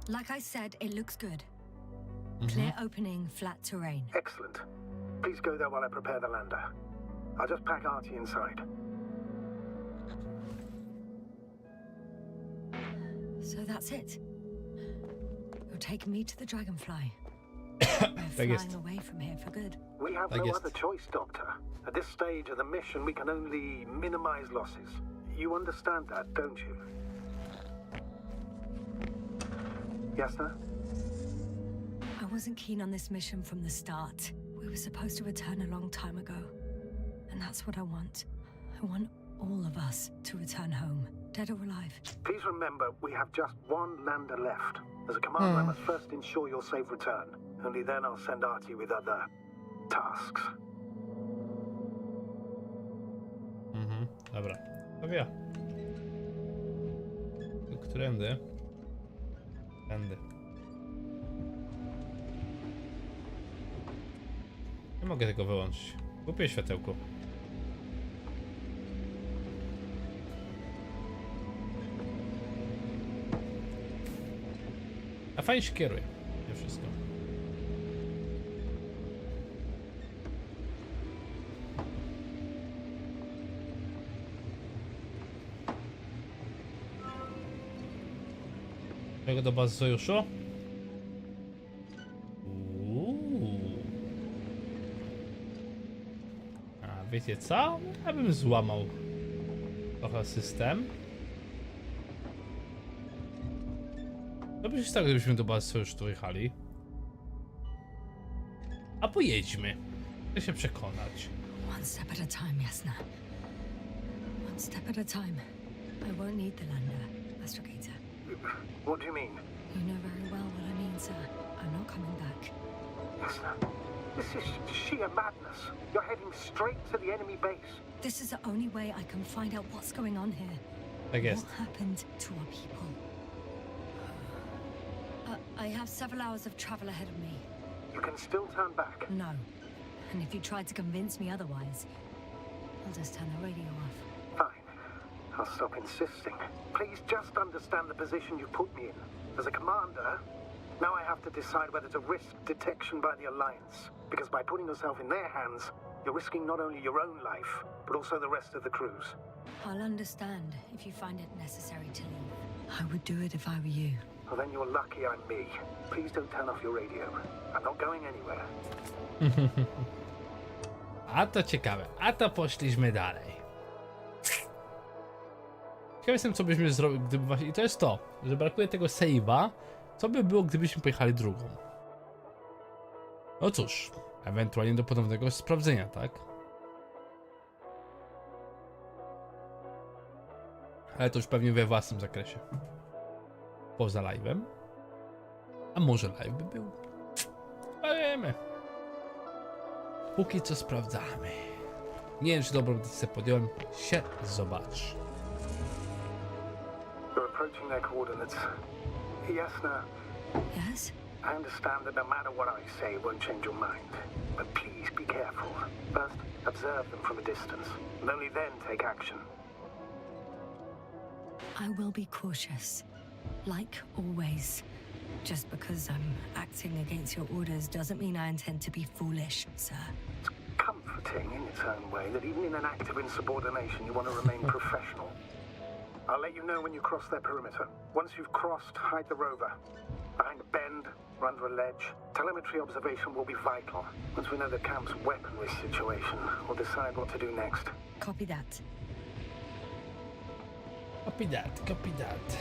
Like I said, it looks good. Clear opening, flat terrain. Excellent. Please go there while I prepare the lander. I'll just pack Artie inside. So that's it. You're taking me to the Dragonfly. We're Tak jest. flying away from here for good. We have Tak no jest. other choice, Doctor. At this stage of the mission, we can only minimize losses. You understand that, don't you? Yes, sir? I wasn't keen on this mission from the start. We were supposed to return a long time ago. And that's what I want. I want all of us to return home, dead or alive. Please remember, we have just one lander left. As a commander, I must first ensure your safe return. Only then I'll send Artie with other tasks. Dobra. To wie. Którędy? Tędy. Nie mogę tego wyłączyć. Kupię światełko. A fajnie się kieruje. Nie wszystko. Tego do bazy sojuszu? A wiecie co? Ja bym złamał trochę system. To by się stało, gdybyśmy do bazy sojuszu tu jechali. A pojedźmy. Chcę się przekonać. One step at a time, Jasna. One step at a time. I won't need the lander, Astrogator. What do you mean? You know very well what I mean, sir. I'm not coming back. Yes, sir. This is sheer madness. You're heading straight to the enemy base. This is the only way I can find out what's going on here. Tak jest. What happened to our people? I have several hours of travel ahead of me. You can still turn back. No. And if you try to convince me otherwise, I'll just turn the radio off. Fine. I'll stop insisting. Please just understand the position you put me in. As a commander, now I have to decide whether to risk detection by the Alliance. Because by putting yourself in their hands, you're risking not only your own life, but also the rest of the crew's. I'll understand if you find it necessary to leave. I would do it if I were you. Well, then you're lucky I'm me. Please don't turn off your radio. I'm not going anywhere. A to ciekawe. A to poszliśmy dalej. Ciekaw jestem, co byśmy zrobili, gdyby właśnie... I to jest to, że brakuje tego save'a. Co by było, gdybyśmy pojechali drugą? No cóż, ewentualnie do ponownego sprawdzenia, tak? Ale to już pewnie we własnym zakresie. Poza live'em. A może live by był? A wiemy. Póki co sprawdzamy. Nie wiem, czy dobrą decyzję podjąłem. Się zobacz. You're approaching their coordinates. Yes, no. Yes? I understand that no matter what I say, it won't change your mind. But please be careful. First, observe them from a distance, and only then take action. I will be cautious. Like always. Just because I'm acting against your orders doesn't mean I intend to be foolish, sir. It's comforting in its own way that even in an act of insubordination, you want to remain professional. I'll let you know when you cross their perimeter. Once you've crossed, hide the rover. Behind a bend or under a ledge. Telemetry observation will be vital. Once we know the camp's weaponry situation, we'll decide what to do next. Copy that. Copy that, copy that.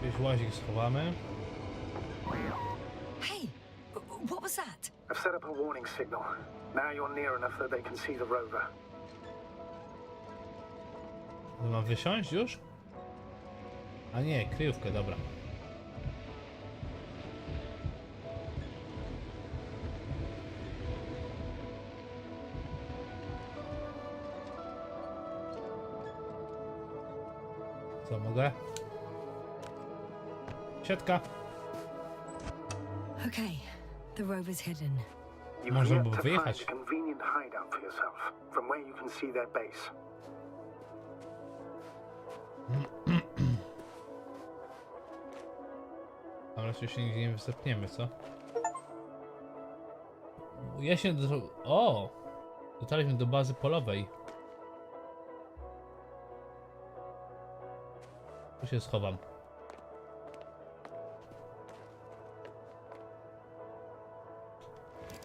Gdzieś łazik schowamy. Hey, what was that? I've set up a warning signal. Now you're near enough that they can see the rover. No mam wysiąść już? A nie, kryjówkę, dobra. Co mogę? Siatka. Okay, the rover's hidden. You've Można yet było to find wyjechać. a convenient hideout for yourself, from where you can see their base. Ale raczej się nigdzie nie wystarpniemy, co? Ja się do... O! Dotarliśmy do bazy polowej. Tu się schowam.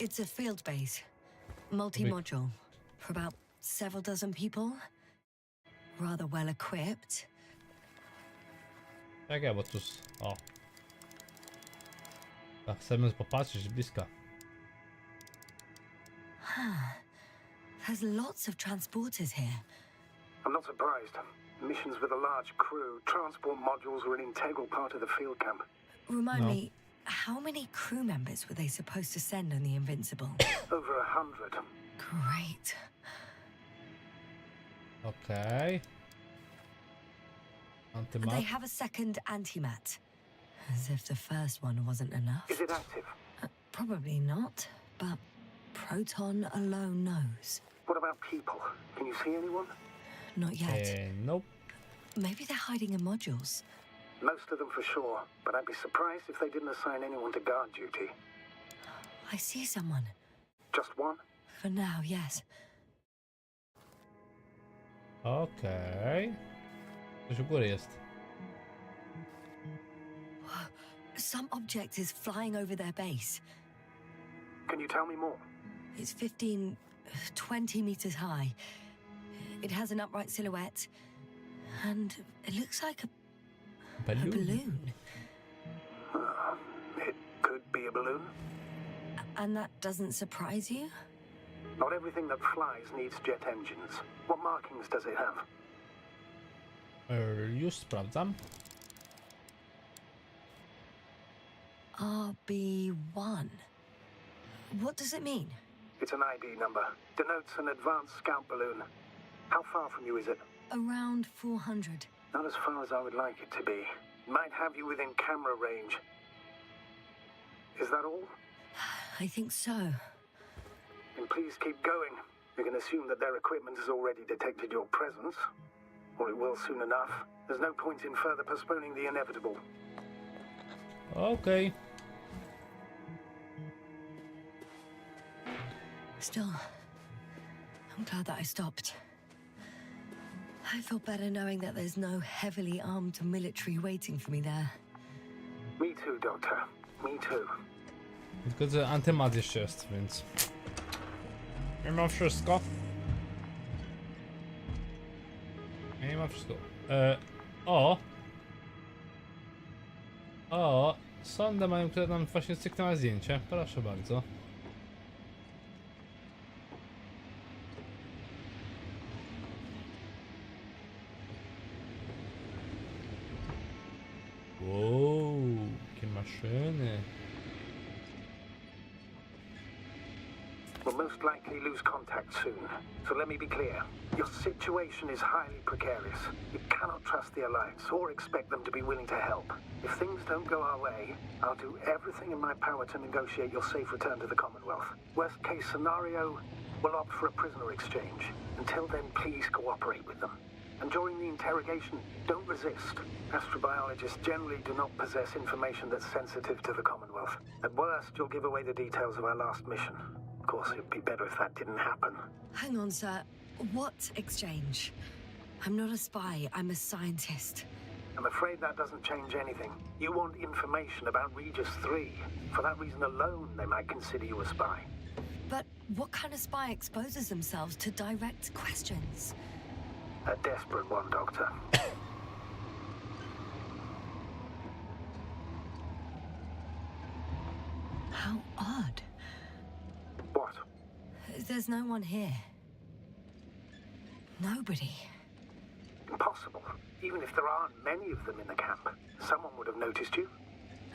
It's a field base, multi-module, for about several dozen people. Rather well equipped. Czekaj, bo tu... O. Tak, chcemy popatrzeć z bliska. There's lots of transporters here. I'm not surprised. Missions with a large crew, transport modules were an integral part of the field camp. Remind No. me, how many crew members were they supposed to send on the Invincible? Over 100. Great. Okej. They Antymat. have a second antimat. As if the first one wasn't enough. Is it active? Probably not, but Proton alone knows. What about people? Can you see anyone? Not yet. Nope. Maybe they're hiding in modules. Most of them for sure, but I'd be surprised if they didn't assign anyone to guard duty. I see someone. Just one? For now, yes. Okej. Coś u góry jest. Some object is flying over their base. Can you tell me more? It's 15, 20 meters high. It has an upright silhouette. And it looks like a Balloon. balloon. It could be a balloon. And that doesn't surprise you? Not everything that flies needs jet engines. What markings does it have? Już sprawdzam. RB1. What does it mean? It's an ID number. Denotes an advanced scout balloon. How far from you is it? Around 400. Not as far as I would like it to be. Might have you within camera range. Is that all? I think so. Then please keep going. You can assume that their equipment has already detected your presence. Or it will soon enough. There's no point in further postponing the inevitable. Okej. Still, I'm glad that I stopped. I feel better knowing that there's no heavily armed military waiting for me there. Me too, Doctor. Me too. Tylko, że antymat jeszcze jest, więc... Mimo wszystko. Mimo wszystko. O! O! Sondę mają, które nam właśnie cyknęła zdjęcie. Proszę bardzo. Wow, jakie maszyny. We'll most likely lose contact soon. So let me be clear. Your situation is highly precarious. You cannot trust the Alliance or expect them to be willing to help. If things don't go our way, I'll do everything in my power to negotiate your safe return to the Commonwealth. Worst case scenario, we'll opt for a prisoner exchange. Until then, please cooperate with them. And during the interrogation, don't resist. Astrobiologists generally do not possess information that's sensitive to the Commonwealth. At worst, you'll give away the details of our last mission. Of course, it'd be better if that didn't happen. Hang on, sir. What exchange? I'm not a spy, I'm a scientist. I'm afraid that doesn't change anything. You want information about Regis III. For that reason alone, they might consider you a spy. But what kind of spy exposes themselves to direct questions? A desperate one, Doctor. How odd. What? There's no one here. Nobody. Impossible. Even if there aren't many of them in the camp, someone would have noticed you.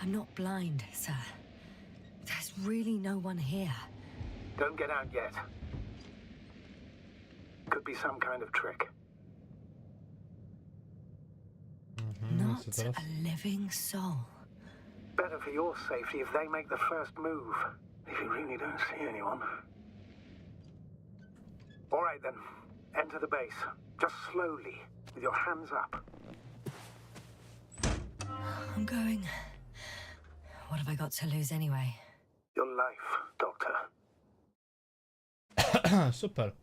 I'm not blind, sir. There's really no one here. Don't get out yet. Could be some kind of trick. Not co teraz? a living soul. Better for your safety if they make the first move. If you really don't see anyone. All right then. Enter the base. Just slowly, with your hands up. I'm going. What have I got to lose anyway? Your life, Doctor. Super.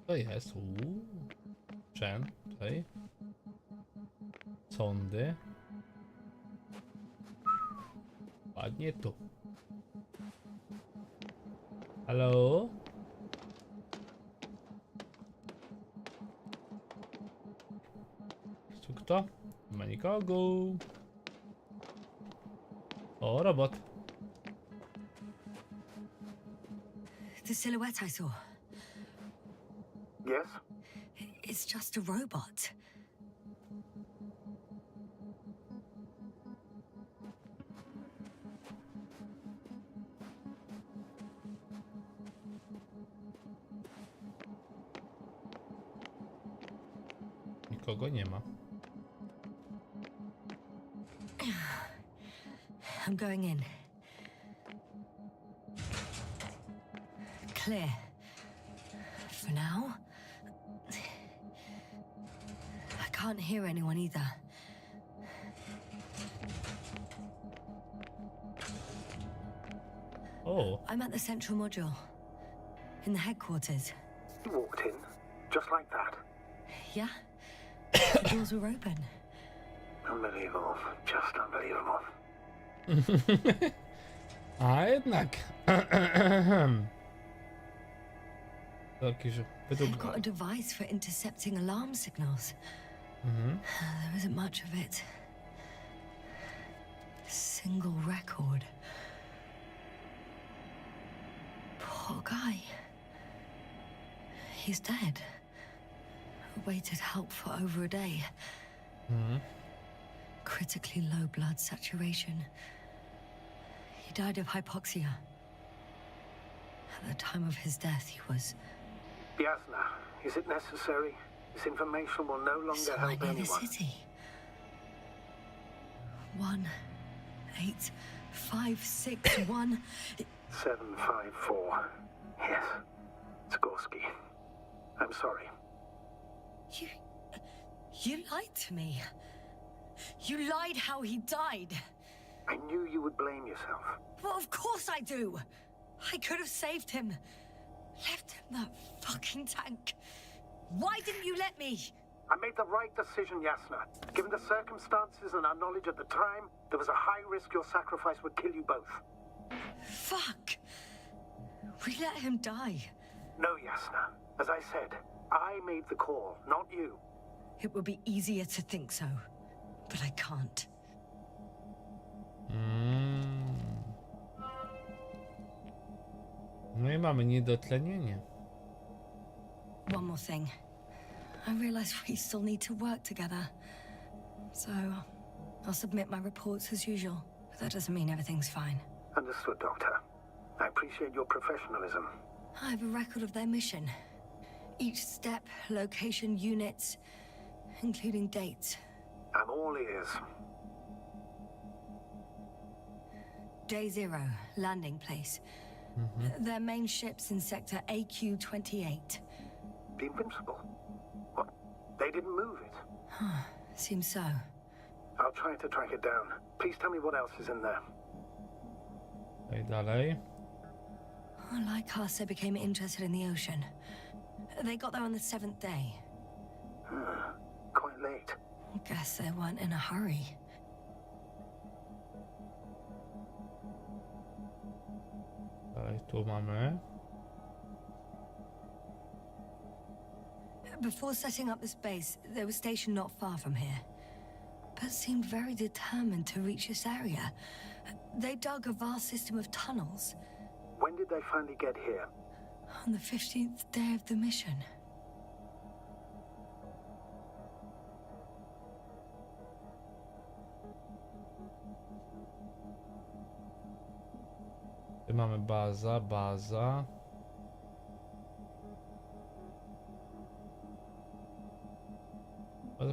To jest. Sprzęt. Tutaj. Sądy. Ładnie tu. Halo? Tu kto? Nie ma nikogo. O, robot. The silhouette I saw. Yes? It's just a robot. Nikogo nie ma. I'm going in. Clear. For now. I can't hear anyone either. O, I'm at the central module. In the headquarters. You walked in, just like that. Yeah? The doors were open. Unbelievable. Just unbelievable. a jednak. Jakiś They've got a device for intercepting alarm signals. There isn't much of it. Single record. Poor guy. He's dead. Waited help for over a day. Critically low blood saturation. He died of hypoxia. At the time of his death, he was... Yasna, is it necessary? This information will no longer somewhere help near the anyone. city. 18561. 754. Yes. Skorsky. I'm sorry. You lied to me. You lied how he died. I knew you would blame yourself. Well, of course I do. I could have saved him. Left him that fucking tank. Why didn't you let me? I made the right decision, Yasna. Given the circumstances and our knowledge at the time, there was a high risk your sacrifice would kill you both. Fuck. We let him die. No, Yasna. As I said, I made the call, not you. It would be easier to think so, but I can't. No i mamy niedotlenienie. One more thing. I realize we still need to work together. So, I'll submit my reports as usual. But that doesn't mean everything's fine. Understood, Doctor. I appreciate your professionalism. I have a record of their mission. Each step, location, units, including dates. I'm all ears. Day 0, landing place. Their main ship's in sector AQ-28. The Invincible? What? They didn't move it? Seems so. I'll try to track it down. Please tell me what else is in there. Tutaj dalej. Like us, they became interested in the ocean. They got there on the 7th day. Quite late. Guess they weren't in a hurry. Dalej tu mamy. Before setting up this base, they were stationed not far from here, but seemed very determined to reach this area. They dug a vast system of tunnels When did they finally get here? on the 15th day of the mission. Tu mamy baza. Baza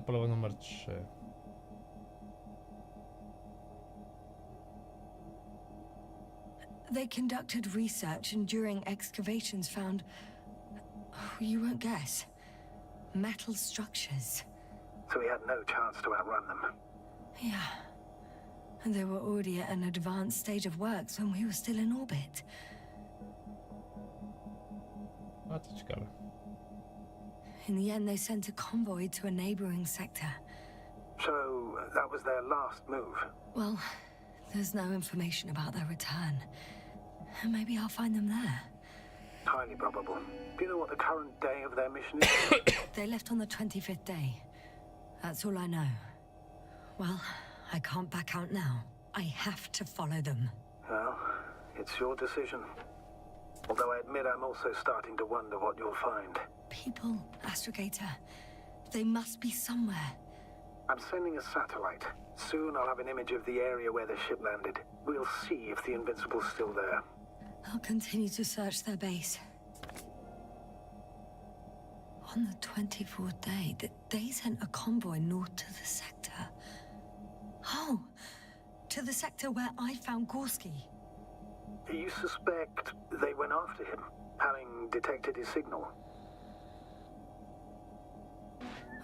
polowa numer 3. They conducted research and during excavations found, you won't guess, metal structures. So we had no chance to outrun them. Yeah. And they were already at an advanced stage of works when we were still in orbit. A to ciekawe. In the end, they sent a convoy to a neighboring sector. So, that was their last move. Well, there's no information about their return. Maybe I'll find them there. Highly probable. Do you know what the current day of their mission is? They left on the 25th day. That's all I know. Well, I can't back out now. I have to follow them. Well, it's your decision. Although I admit I'm also starting to wonder what you'll find. People, Astrogator. They must be somewhere. I'm sending a satellite. Soon I'll have an image of the area where the ship landed. We'll see if the Invincible's still there. I'll continue to search their base. On the 24th day, they sent a convoy north to the sector. Oh, to the sector where I found Gorski. You suspect they went after him, having detected his signal?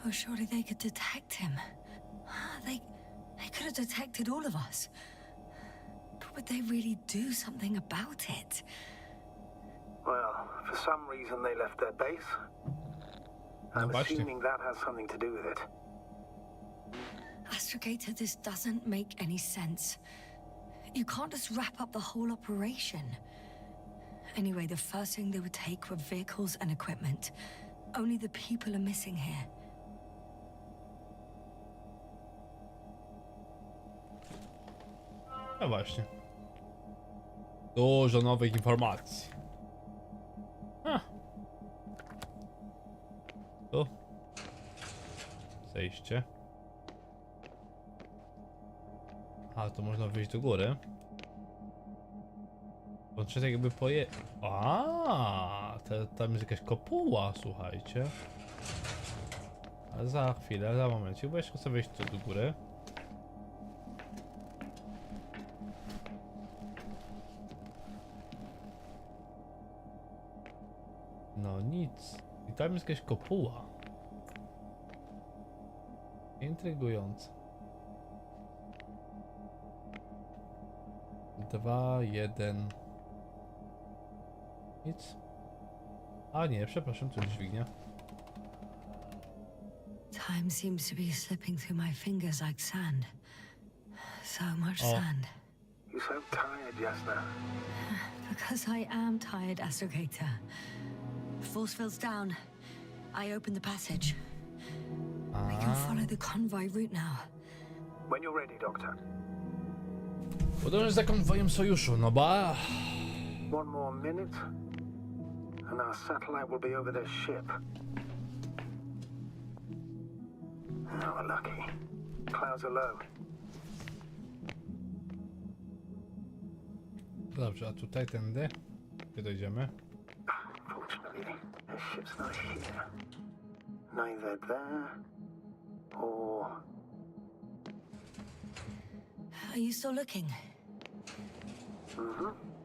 Oh, surely they could detect him. They could have detected all of us. But would they really do something about it? Well, for some reason they left their base. I'm assuming that has something to do with it. Astrogator, this doesn't make any sense. You can't just wrap up the whole operation. Anyway, the first thing they would take were vehicles and equipment. Only the people are missing here. No właśnie. Dużo nowych informacji. Tu. Zejście. A, to można wyjść do góry. On czy tak jakby tam jest jakaś kopuła, słuchajcie. Ale za chwilę, za momencik, bo jeszcze chcę wejść tu do góry. No nic. I tam jest jakaś kopuła. Intrygujące. 2, 1. Nic. A nie, przepraszam, tu jest dźwignia. Time seems to be slipping through my fingers like sand. So much sand. You sound tired, Jasna. Because I am tired, Astrogator. Force field's down. I opened the passage. We can follow the convoy route now. When you're ready, Doctor. Podążę za konwojem sojuszu, no ba. One more minute, and our satellite will be over their ship. Oh, we're lucky. Clouds are low. Dobrze, a tutaj tędy? Gdzie dojdziemy? Fortunately, their ship's not here. Neither there or... Are you still looking?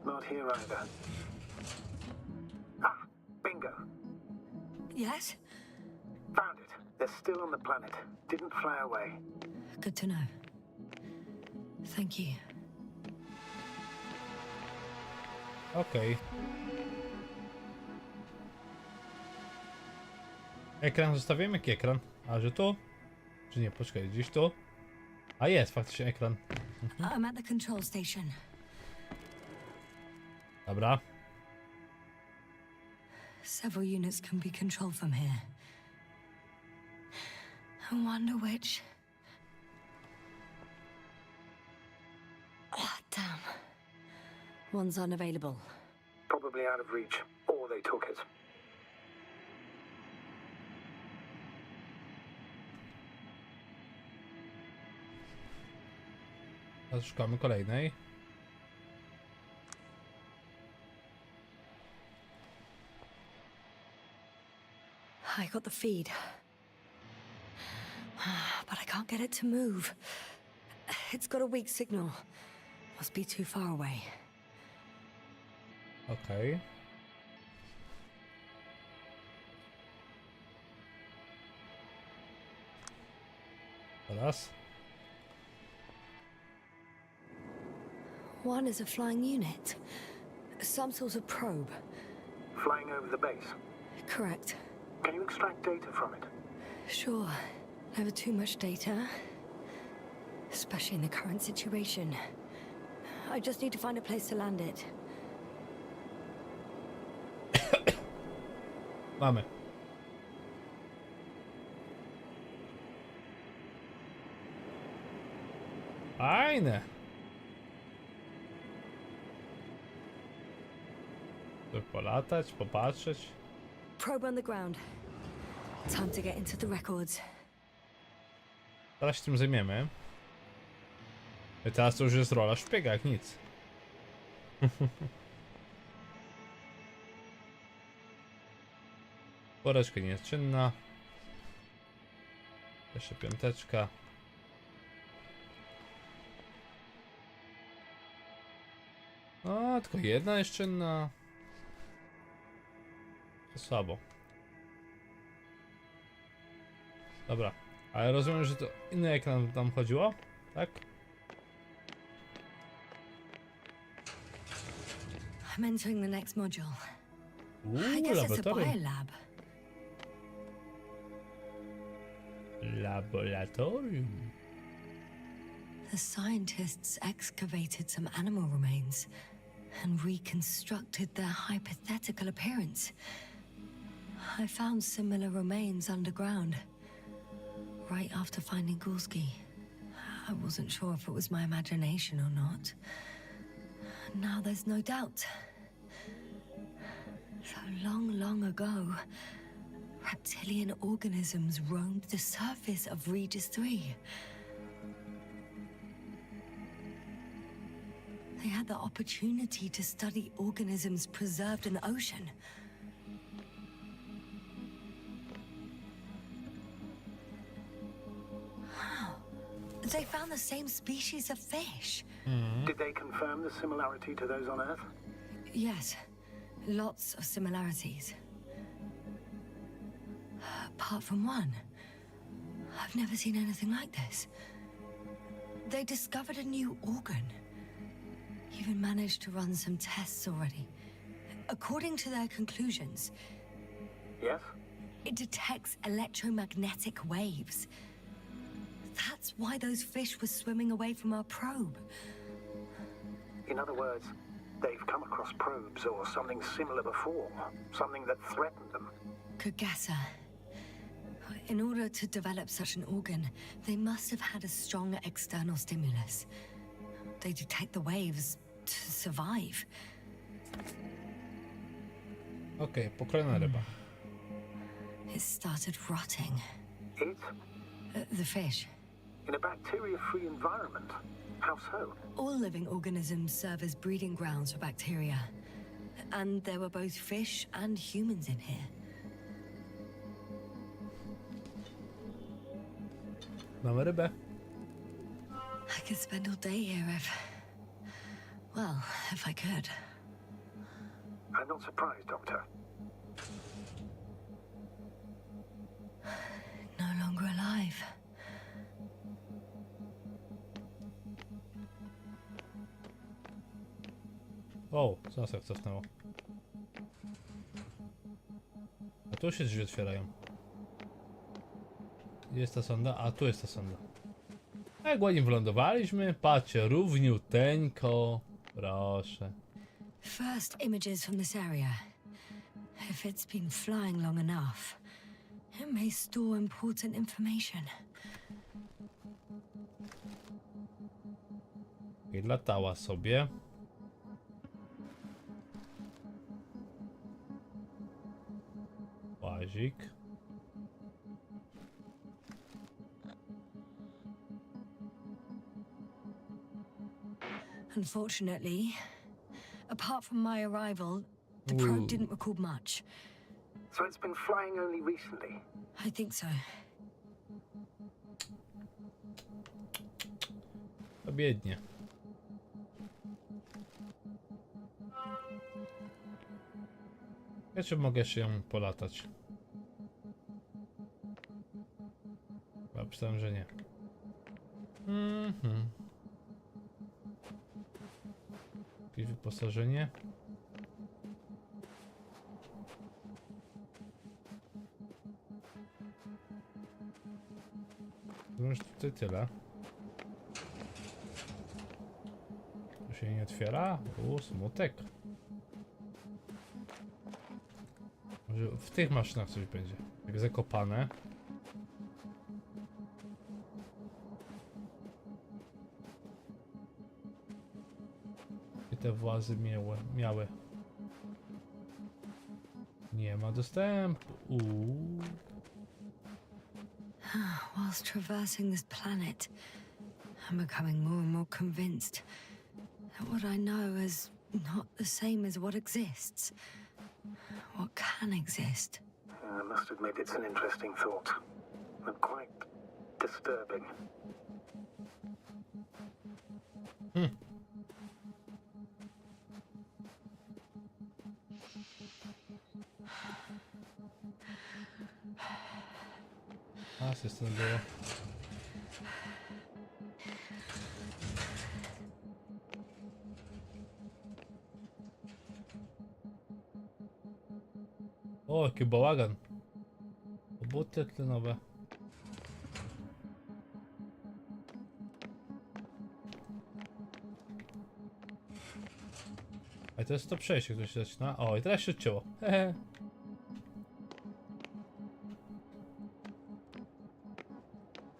Not here either. Ah, bingo. Yes? Found it. They're still on the planet. Didn't fly away. Good to know. Thank you. Okej. Ekran zostawiłem? Jaki ekran? A, że tu? Czy nie? Poczekaj, gdzieś tu? A jest, faktycznie ekran. I'm at the control station. Dobra. Several units can be controlled from here. I wonder which... Oh, damn. One's unavailable. Probably out of reach, or they took it. Teraz szukamy kolejnej. I got the feed. But I can't get it to move. It's got a weak signal. Must be too far away. Okej. Teraz. One is a flying unit. Some sort of probe. Flying over the base. Correct. Can you extract data from it? Sure. Never too much data. Especially in the current situation. I just need to find a place to land it. Mamy. Fajne. Tu polatać, popatrzeć. Probe on the ground. Time to get into the records. Teraz się tym zajmiemy. I teraz to już jest rola szpiega, jak nic. Woreczka nie jest czynna. Jeszcze piąteczka. O, tylko jedna jest czynna. To słabo. Dobra, ale rozumiem, że to inny ekran tam chodziło, tak? I'm entering the next module. I guess it's a biolab. Laboratorium. The scientists excavated some animal remains and reconstructed their hypothetical appearance. I found similar remains underground, right after finding Gulski. I wasn't sure if it was my imagination or not. Now there's no doubt. So long, long ago, reptilian organisms roamed the surface of Regis III. They had the opportunity to study organisms preserved in the ocean. Wow. They found the same species of fish. Did they confirm the similarity to those on Earth? Yes, lots of similarities. Apart from one, I've never seen anything like this. They discovered a new organ. Even managed to run some tests already. According to their conclusions, Yes? it detects electromagnetic waves. That's why those fish were swimming away from our probe. In other words, they've come across probes or something similar before. Something that threatened them. Could guess her. In order to develop such an organ, they must have had a strong external stimulus. They detect the waves to survive. Okej, pokrojona ryba. It started rotting. It? The fish. In a bacteria-free environment? How so? All living organisms serve as breeding grounds for bacteria. And there were both fish and humans in here. Mamy rybę. I could spend all day here if I could. I'm not surprised, Doctor. No longer alive. O, co nas jak cofnęło. A tu się drzwi otwierają. Jest ta sonda? A tu jest ta sonda. Jak ładnie wylądowaliśmy. Patrzcie, równiuteńko. Proszę. First images from this area. If it's been flying long enough, it may store important information. I latała sobie. Łazik. Unfortunately, apart from my arrival, the probe didn't record much. So it's been flying only recently? I think so. To biednie. Ja czy mogę jeszcze ją polatać? Chyba myślałem, że nie. Jakieś wyposażenie. Już tutaj tyle. Tu się nie otwiera? Smutek. Może w tych maszynach coś będzie. Jak zakopane. I te włazy miały. Nie ma dostępu. Whilst traversing this planet, I'm becoming more and more convinced that what I know is not the same as what exists. What can exist. I must admit it's an interesting thought, and quite disturbing. A, system było. O, jaki bałagan. Buty tlenowe. A to jest to przejście, które się zaczyna. O, i teraz się odcięło. Hehe.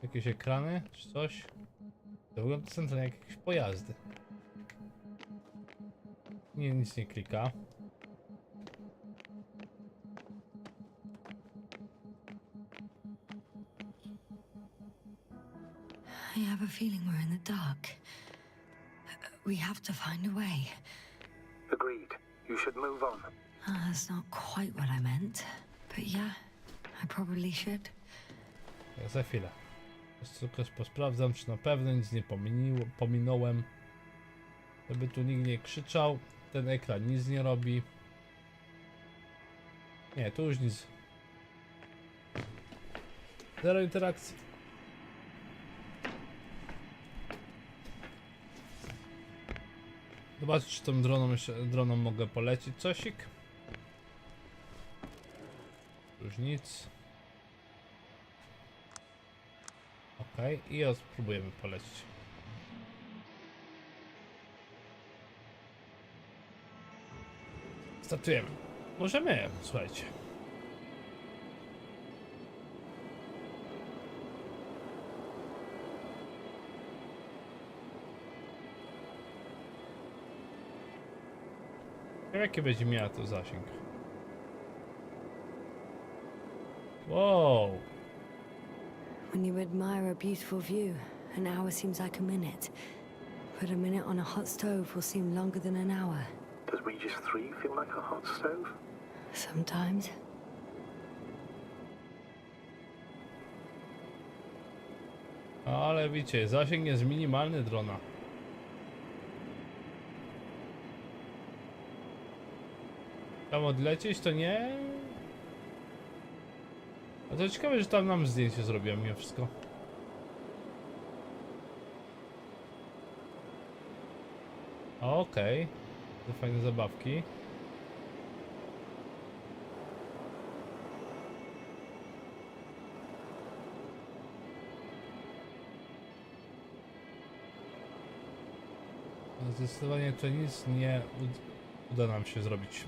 Jakieś ekrany, czy coś? To wygląda centralnie jak jakieś pojazdy. Nie, nic nie klika. I have a feeling we're in the dark. We have to find a way. Agreed. You should move on. That's not quite what I meant. But yeah, I probably should. Ja za chwilę. Tylko posprawdzam, czy na pewno nic nie pominąłem. Żeby tu nikt nie krzyczał. Ten ekran nic nie robi. Nie, tu już nic. Zero interakcji. Zobaczcie, czy tą droną mogę polecić cosik. Już nic. Okej, i spróbujemy polecić. Startujemy. Możemy, słuchajcie. Jaki będzie miała to zasięg? Wow! When you admire a beautiful view, an hour seems like a minute. But a minute on a hot stove will seem longer than an hour. Does Regis III feel like a hot stove? Sometimes. Ale widzicie, zasięg jest minimalny drona. Tam odlecieć to nie. A to ciekawe, że tam nam zdjęcie zrobiłem mimo wszystko. Okej. To fajne zabawki. Zdecydowanie to nic nie uda nam się zrobić.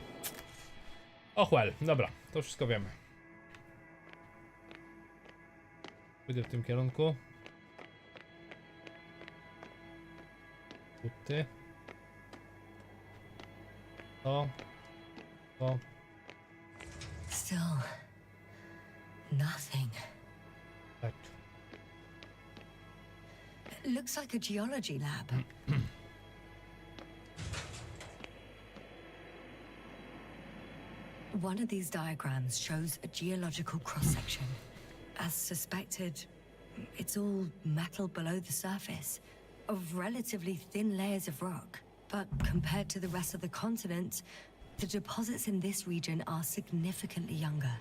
Och well, dobra, to wszystko wiemy. Pójdę w tym kierunku. Buty. To. Still, nothing. Tak. It looks like a geology lab. One of these diagrams shows a geological cross-section. As suspected, it's all metal below the surface, of relatively thin layers of rock. But compared to the rest of the continent, the deposits in this region are significantly younger.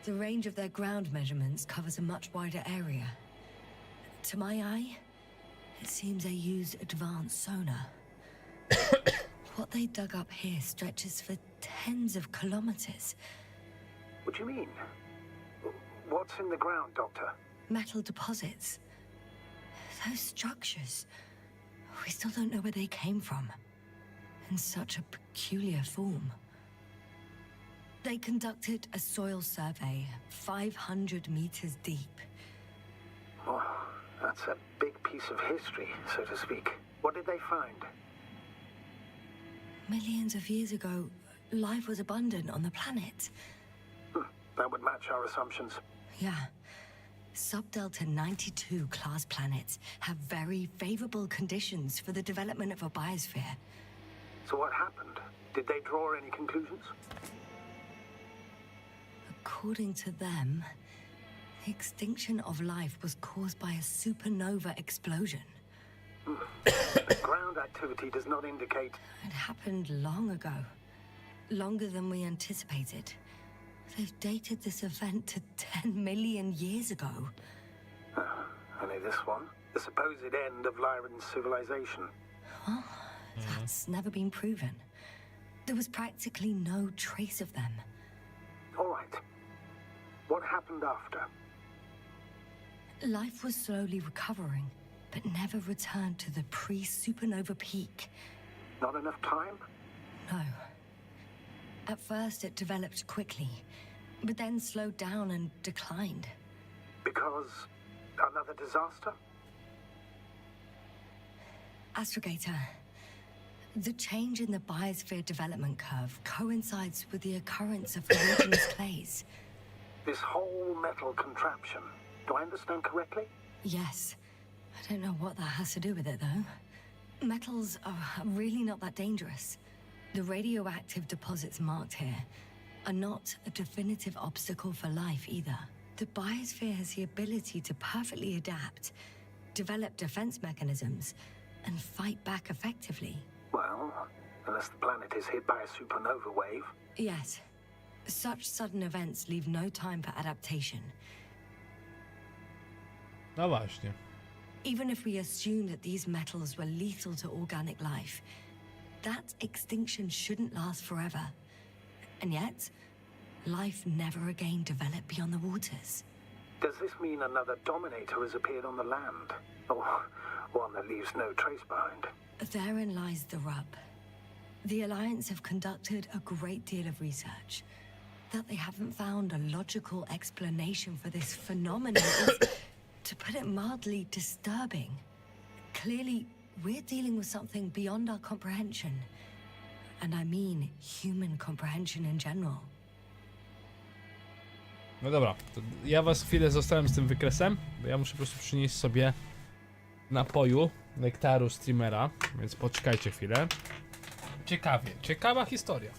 The range of their ground measurements covers a much wider area. To my eye, it seems they use advanced sonar. What they dug up here stretches for tens of kilometers. What do you mean? What's in the ground, Doctor? Metal deposits. Those structures. We still don't know where they came from. In such a peculiar form. They conducted a soil survey 500 meters deep. Oh, that's a big piece of history, so to speak. What did they find? Millions of years ago, life was abundant on the planet. That would match our assumptions. Yeah. Subdelta 92 class planets have very favorable conditions for the development of a biosphere. So what happened? Did they draw any conclusions? According to them, the extinction of life was caused by a supernova explosion. The ground activity does not indicate... It happened long ago. Longer than we anticipated. They've dated this event to 10 million years ago. Only this one? The supposed end of Lyran's civilization. Well, that's never been proven. There was practically no trace of them. All right. What happened after? Life was slowly recovering, but never returned to the pre-supernova peak. Not enough time? No. At first it developed quickly, but then slowed down and declined. Because another disaster? Astrogator, the change in the biosphere development curve coincides with the occurrence of homogeneous clays. This whole metal contraption, do I understand correctly? Yes. I don't know what that has to do with it, though. Metals are really not that dangerous. The radioactive deposits marked here are not a definitive obstacle for life either. The biosphere has the ability to perfectly adapt, develop defense mechanisms, and fight back effectively. Well, unless the planet is hit by a supernova wave. Yes. Such sudden events leave no time for adaptation. No właśnie. Even if we assume that these metals were lethal to organic life, that extinction shouldn't last forever. And yet, life never again developed beyond the waters. Does this mean another dominator has appeared on the land? Or one that leaves no trace behind? Therein lies the rub. The Alliance have conducted a great deal of research. That they haven't found a logical explanation for this phenomenon is, to put it mildly, disturbing. Clearly, we're dealing with something beyond our comprehension. And I mean human comprehension in general. No dobra, to ja was chwilę zostałem z tym wykresem, bo ja muszę po prostu przynieść sobie napoju, nektaru streamera, więc poczekajcie chwilę. Ciekawie, ciekawa historia.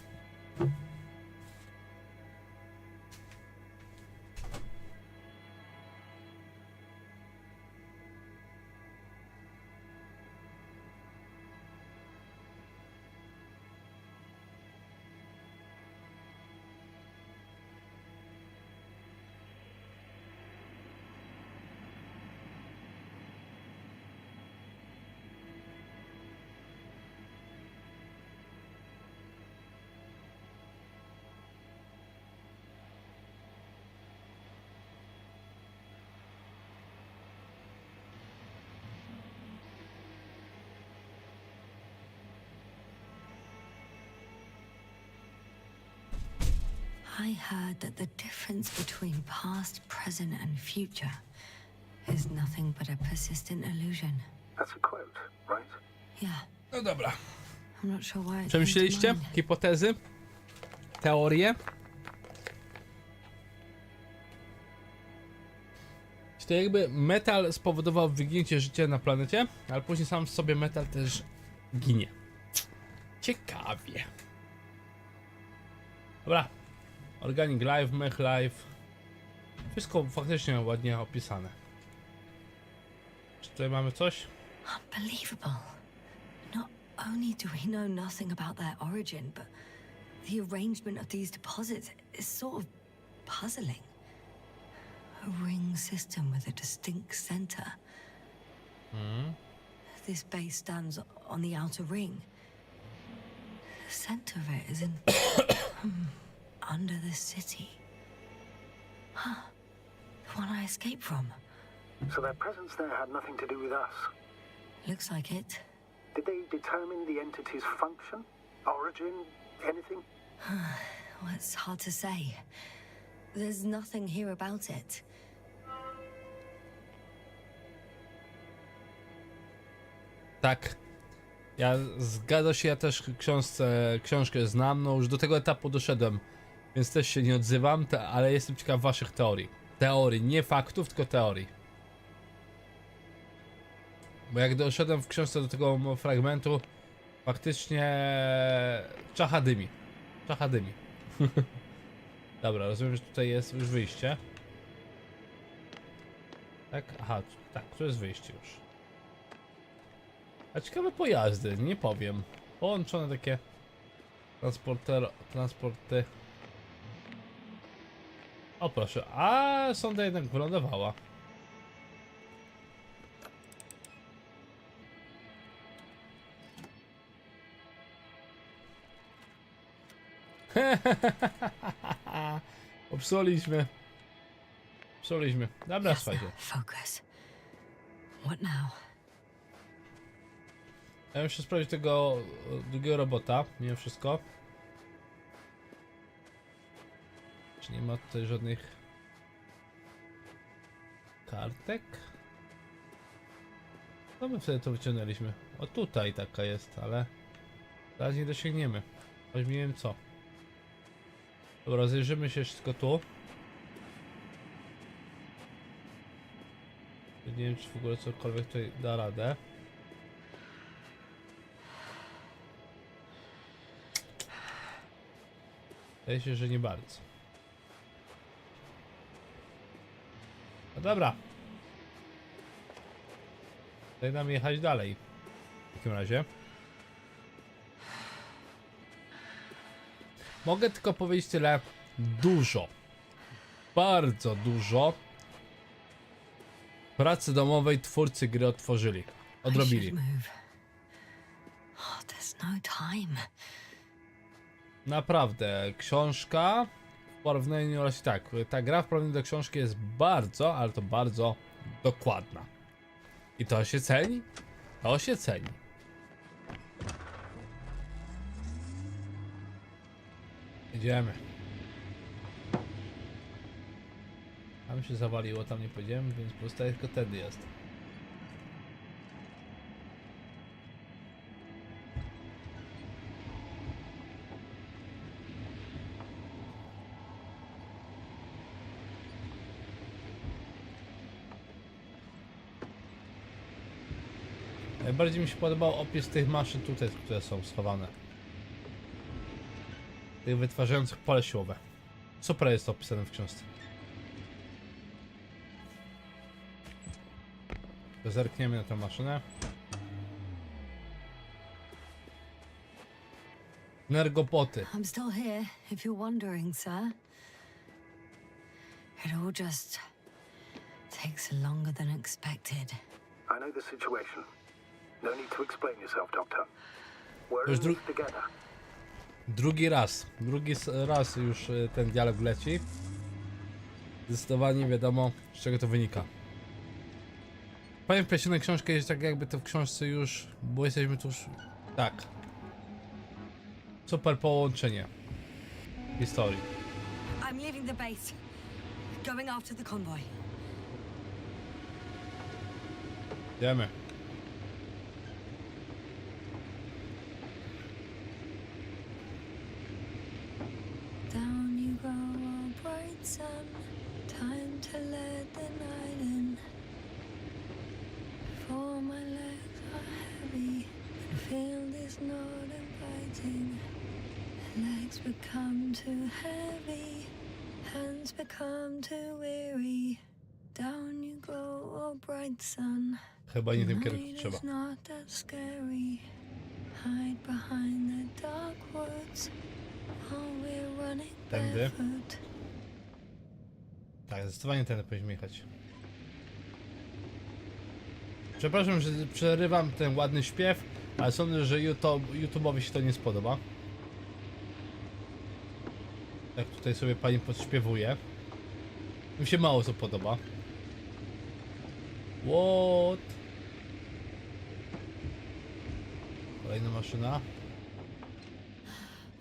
I heard that the difference between past, present, and future is nothing but a persistent illusion. That's a quote, right? Yeah, No dobra. I'm not sure why it came to Przemyśleliście mind. hipotezy? Teorie? Czy to jakby metal spowodował wyginięcie życia na planecie, ale później sam w sobie metal też ginie. Ciekawie. Dobra. Organic Life, Mech Life. Wszystko faktycznie ładnie opisane. Czy tutaj mamy coś? Unbelievable. Not only do we know nothing about their origin, but the arrangement of these deposits is sort of puzzling. A ring system with a distinct center. This base stands on the outer ring, center of it is in under the city. Huh. The one I escaped from. So their presence there had nothing to do with us. Looks like it. Did they determine the entity's function, origin, anything? Well, it's hard to say. There's nothing here about it. Tak. Ja zgadza się, ja też książkę znam, no już do tego etapu doszedłem, więc też się nie odzywam, ale jestem ciekaw waszych teorii. Teorii, nie faktów, tylko teorii. Bo jak doszedłem w książce do tego fragmentu, faktycznie czacha dymi. Czacha dymi. Dobra, rozumiem, że tutaj jest już wyjście. Tak? Aha, tak, tu jest wyjście już. A ciekawe pojazdy, nie powiem. Połączone takie transporty. O proszę, a sonda jednak wylądowała. Popsuliśmy. Popsuliśmy. Dobra, słuchajcie. Focus. What now? Ja muszę sprawdzić tego drugiego robota, mimo wszystko. Czy nie ma tutaj żadnych kartek? No my wtedy to wyciągnęliśmy. O tutaj taka jest, ale teraz nie dosięgniemy. Choć nie wiem co. Dobra, zajrzymy się wszystko tu. Nie wiem, czy w ogóle cokolwiek tutaj da radę. Wydaje się, że nie bardzo. No dobra. Daj nam jechać dalej. W takim razie. Mogę tylko powiedzieć tyle. Dużo. Bardzo dużo pracy domowej twórcy gry odrobili. I should move. Oh, there's no time. Naprawdę, książka w porównaniu, tak, ta gra w porównaniu do książki jest bardzo, ale to bardzo dokładna. I to się ceni? To się ceni. Idziemy. Tam się zawaliło, tam nie powiedziałem, więc pozostaje tylko tędy jest. Najbardziej mi się podobał opis tych maszyn tutaj, które są schowane. Tych wytwarzających pole siłowe. Super jest to opisane w książce. To zerkniemy na tę maszynę. Energopoty. I'm still here, if you're wondering, sir. It all just takes longer than expected. I know the situation. No need to explain yourself, Doctor. We're Już in this together. drugi raz już ten dialog leci. Zdecydowanie wiadomo, z czego to wynika. Powiem, wplecionej książkę jest tak, jakby to w książce już, bo jesteśmy tu już, tak. Super połączenie historii. I'm leaving the base. Going after the convoy. Idziemy. Down you go, oh bright sun. Time to let the night in. For my legs are heavy. The field is not inviting. Legs become too heavy. Hands become too weary. Down you go, oh bright sun. Chyba nie tym kierunku Night trzeba. is not that scary. Hide behind the dark woods. While we're running Tędy. barefoot. Tak, zdecydowanie tędy powinniśmy jechać. Przepraszam, że przerywam ten ładny śpiew, ale sądzę, że YouTube'owi się to nie spodoba. Jak tutaj sobie pani podśpiewuje. Mi się mało co podoba. What? Kolejna maszyna.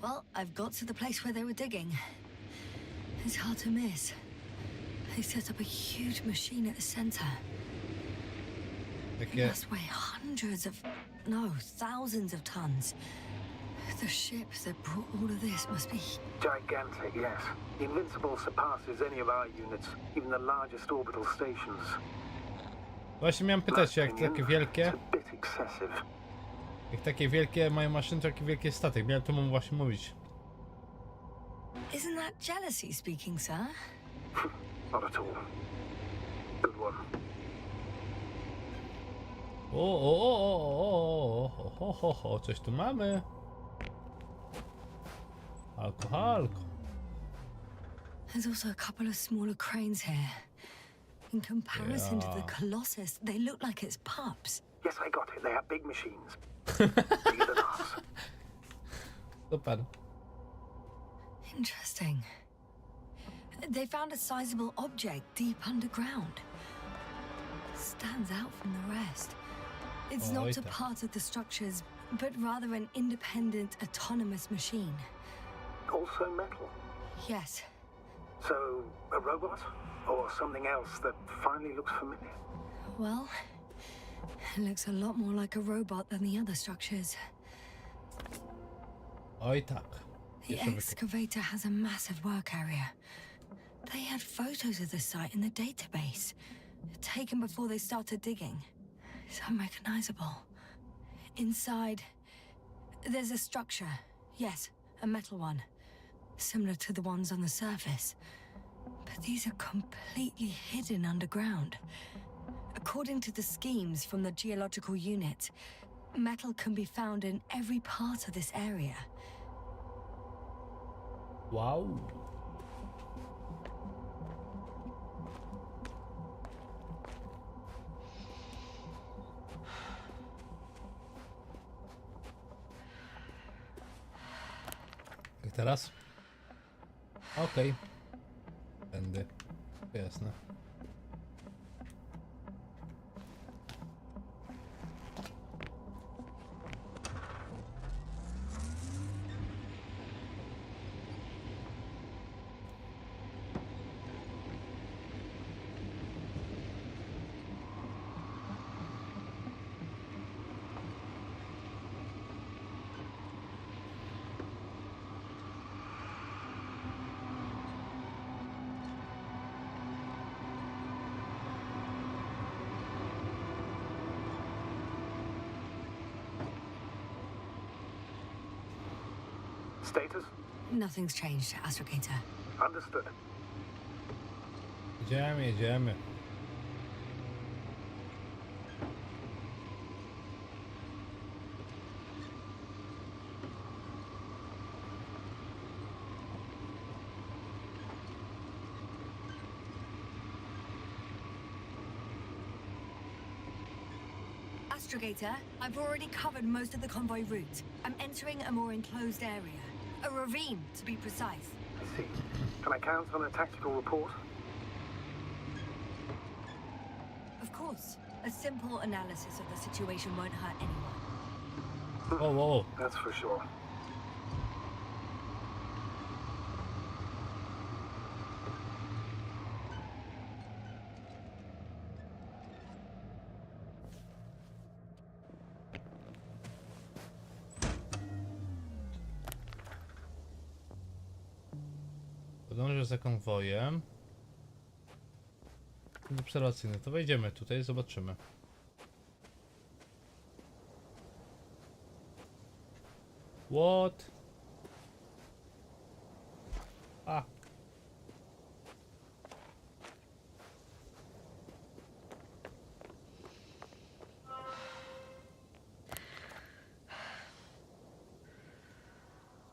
Well, I've got to the place where they were digging. It's hard to miss. They set up a huge machine at the center. It Takie... must weigh hundreds of, no, thousands of tons. The ship that brought all of this must be... Gigantic, yes. The Invincible surpasses any of our units, even the largest orbital stations. Właśnie miałem pytać się, jak My opinion, takie wielkie... it's a bit excessive. Jak takie wielkie mają maszyny, to taki wielki statek. Miałem to mu właśnie mówić. Isn't that jealousy speaking, sir? Not at all. Good one. O, coś tu mamy. Alko. There's also a couple of smaller cranes here. In comparison to the Colossus, they look like it's pups. Yes, I got it. They are big machines. Bigger than ours. Super. Interesting. They found a sizable object deep underground. Stands out from the rest. It's not a part of the structures, but rather an independent, autonomous machine. Also metal. Yes. So, a robot? Or something else that finally looks familiar? Well, it looks a lot more like a robot than the other structures. Oj tak. The excavator has a massive work area. They had photos of the site in the database, taken before they started digging. It's unrecognizable. Inside, there's a structure. Yes, a metal one. Similar to the ones on the surface. But these are completely hidden underground. According to the schemes from the geological unit, metal can be found in every part of this area. Wow. Jak teraz? Okej. Będę. Jasne. Status? Nothing's changed, Astrogator. Understood. Jedziemy. Astrogator, I've already covered most of the convoy route. I'm entering a more enclosed area. A ravine, to be precise. I see. Can I count on a tactical report? Of course. A simple analysis of the situation won't hurt anyone. Whoa. That's for sure. Podążę za konwojem. Obserwacyjny. To wejdziemy tutaj, zobaczymy. What? A.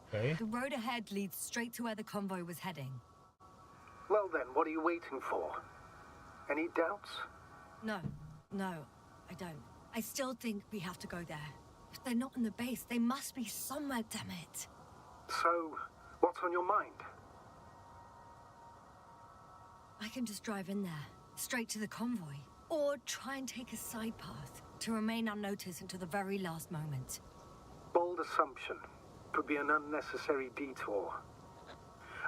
Okay. The road ahead leads straight to where the convoy was heading. Well then, what are you waiting for? Any doubts? No, I don't. I still think we have to go there. If they're not in the base, they must be somewhere, damn it. So, what's on your mind? I can just drive in there, straight to the convoy, or try and take a side path to remain unnoticed until the very last moment. Bold assumption. Could be an unnecessary detour.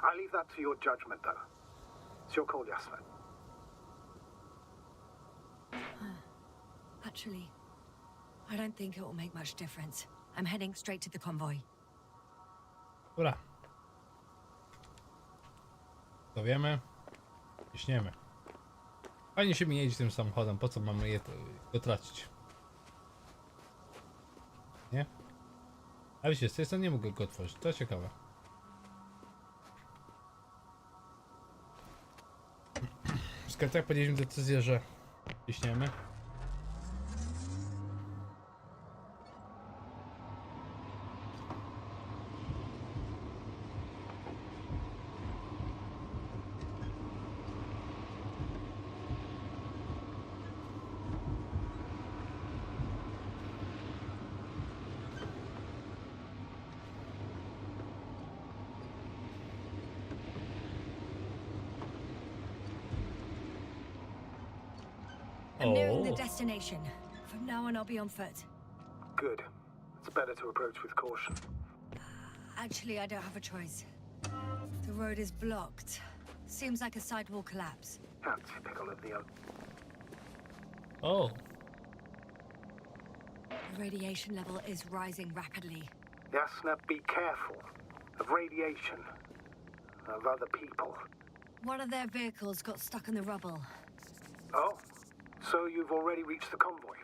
I leave that to your judgment, though. It's your call, Jasper. Actually, I don't think it will make much difference. I'm heading straight to the convoy. Dobra. To wiemy. Ciśniemy. Fajnie się mi jeździ tym samochodem, po co mamy go tracić? Nie? A wiecie, z tej strony nie mogę go otworzyć, to ciekawe. Skoro tak podjęliśmy decyzję, że ciśniemy. I'm nearing the destination. From now on, I'll be on foot. Good. It's better to approach with caution. Actually, I don't have a choice. The road is blocked. Seems like a sidewall collapse. How typical of the O, The radiation level is rising rapidly. Jasna, be careful. Of radiation. Of other people. One of their vehicles got stuck in the rubble. Oh? So you've already reached the convoy?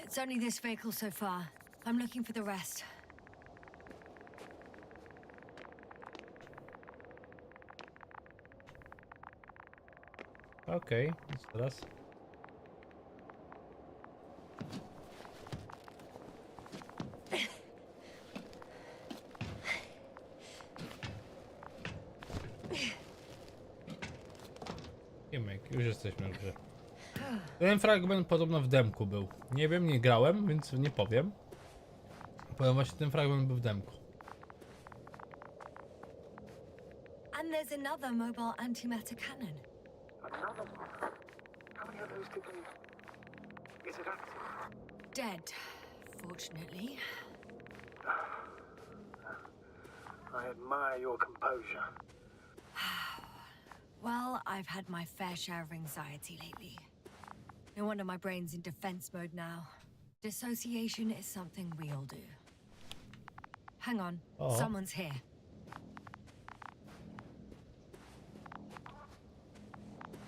It's only this vehicle so far. I'm looking for the rest. okej, więc teraz. Kiemek, już jesteśmy w grze. Ten fragment podobno w demku był. Nie wiem, nie grałem, więc nie powiem. Powiem właśnie, ten fragment był w demku. And there's another mobile antimatter cannon. Another one? How many of those did you... Is it active? Dead, fortunately. I admire your composure. Well, I've had my fair share of anxiety lately. No wonder my brain's in defense mode now. Dissociation is something we all do. Hang on, Oh. someone's here.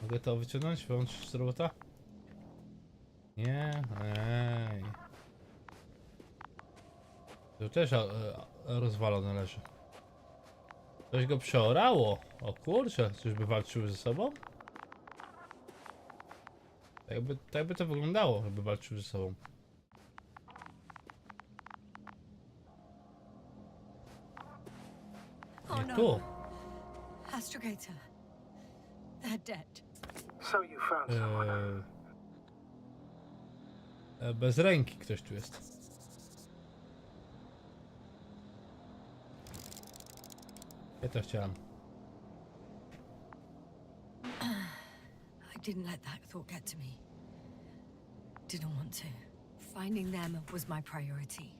Mogę to wyciągnąć? Wyłączyć z robota? Nie? Ej. To też rozwalone leży. Coś go przeorało. O kurczę, czyżby walczyły ze sobą? Tak by to wyglądało, jakby walczyły ze sobą. Oh Nie no, tu. Astrogator. They're dead. So you found someone. Bez ręki ktoś tu jest. Ja to chciałem. I didn't let that thought get to me. Didn't want to. Finding them was my priority.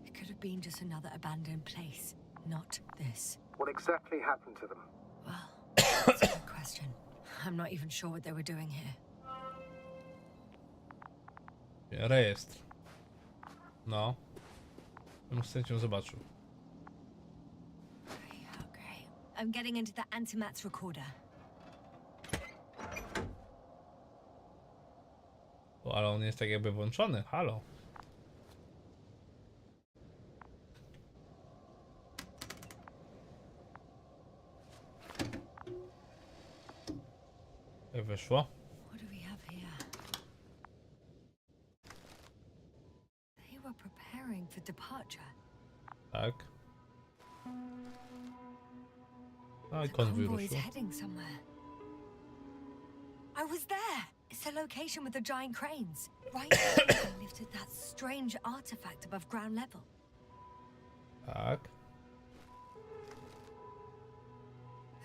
It could have been just another abandoned place, not this. What exactly happened to them? Well, that's a good question. I'm not even sure what they were doing here. Rejestr. No. Bym z chęcią zobaczył. Okay. I'm getting into the antimatter recorder. O, ale on jest tak jakby włączony. Halo. Jak wyszło? What do we have here? They were preparing for departure. Tak. No i The konwój convoy is ruszył. heading somewhere. I was there. It's the location with the giant cranes. Right where they lifted that strange artifact above ground level. Tak.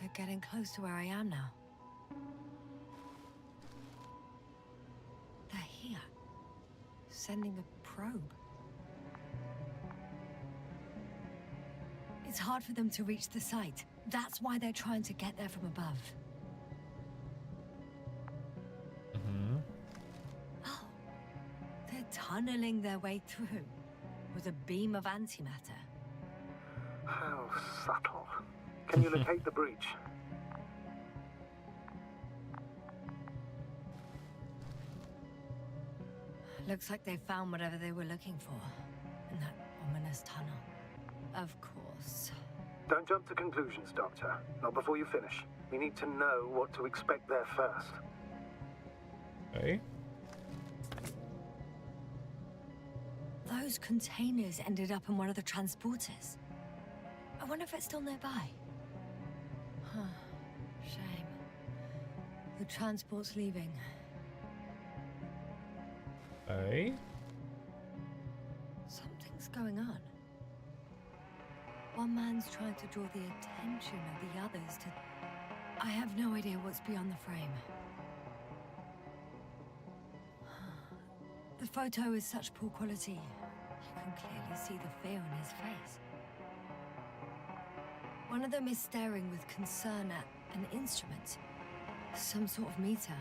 They're getting close to where I am now. sending a probe. It's hard for them to reach the site. That's why they're trying to get there from above. Oh, they're tunneling their way through with a beam of antimatter. How subtle. Can you locate the breach? Looks like they found whatever they were looking for in that ominous tunnel. Of course. Don't jump to conclusions, Doctor. Not before you finish. We need to know what to expect there first. Okay. Those containers ended up in one of the transporters. I wonder if it's still nearby. Huh. Shame. The transport's leaving. Okay. Something's going on. One man's trying to draw the attention of the others to... I have no idea what's beyond the frame. The photo is such poor quality. You can clearly see the fear on his face. One of them is staring with concern at an instrument. Some sort of meter.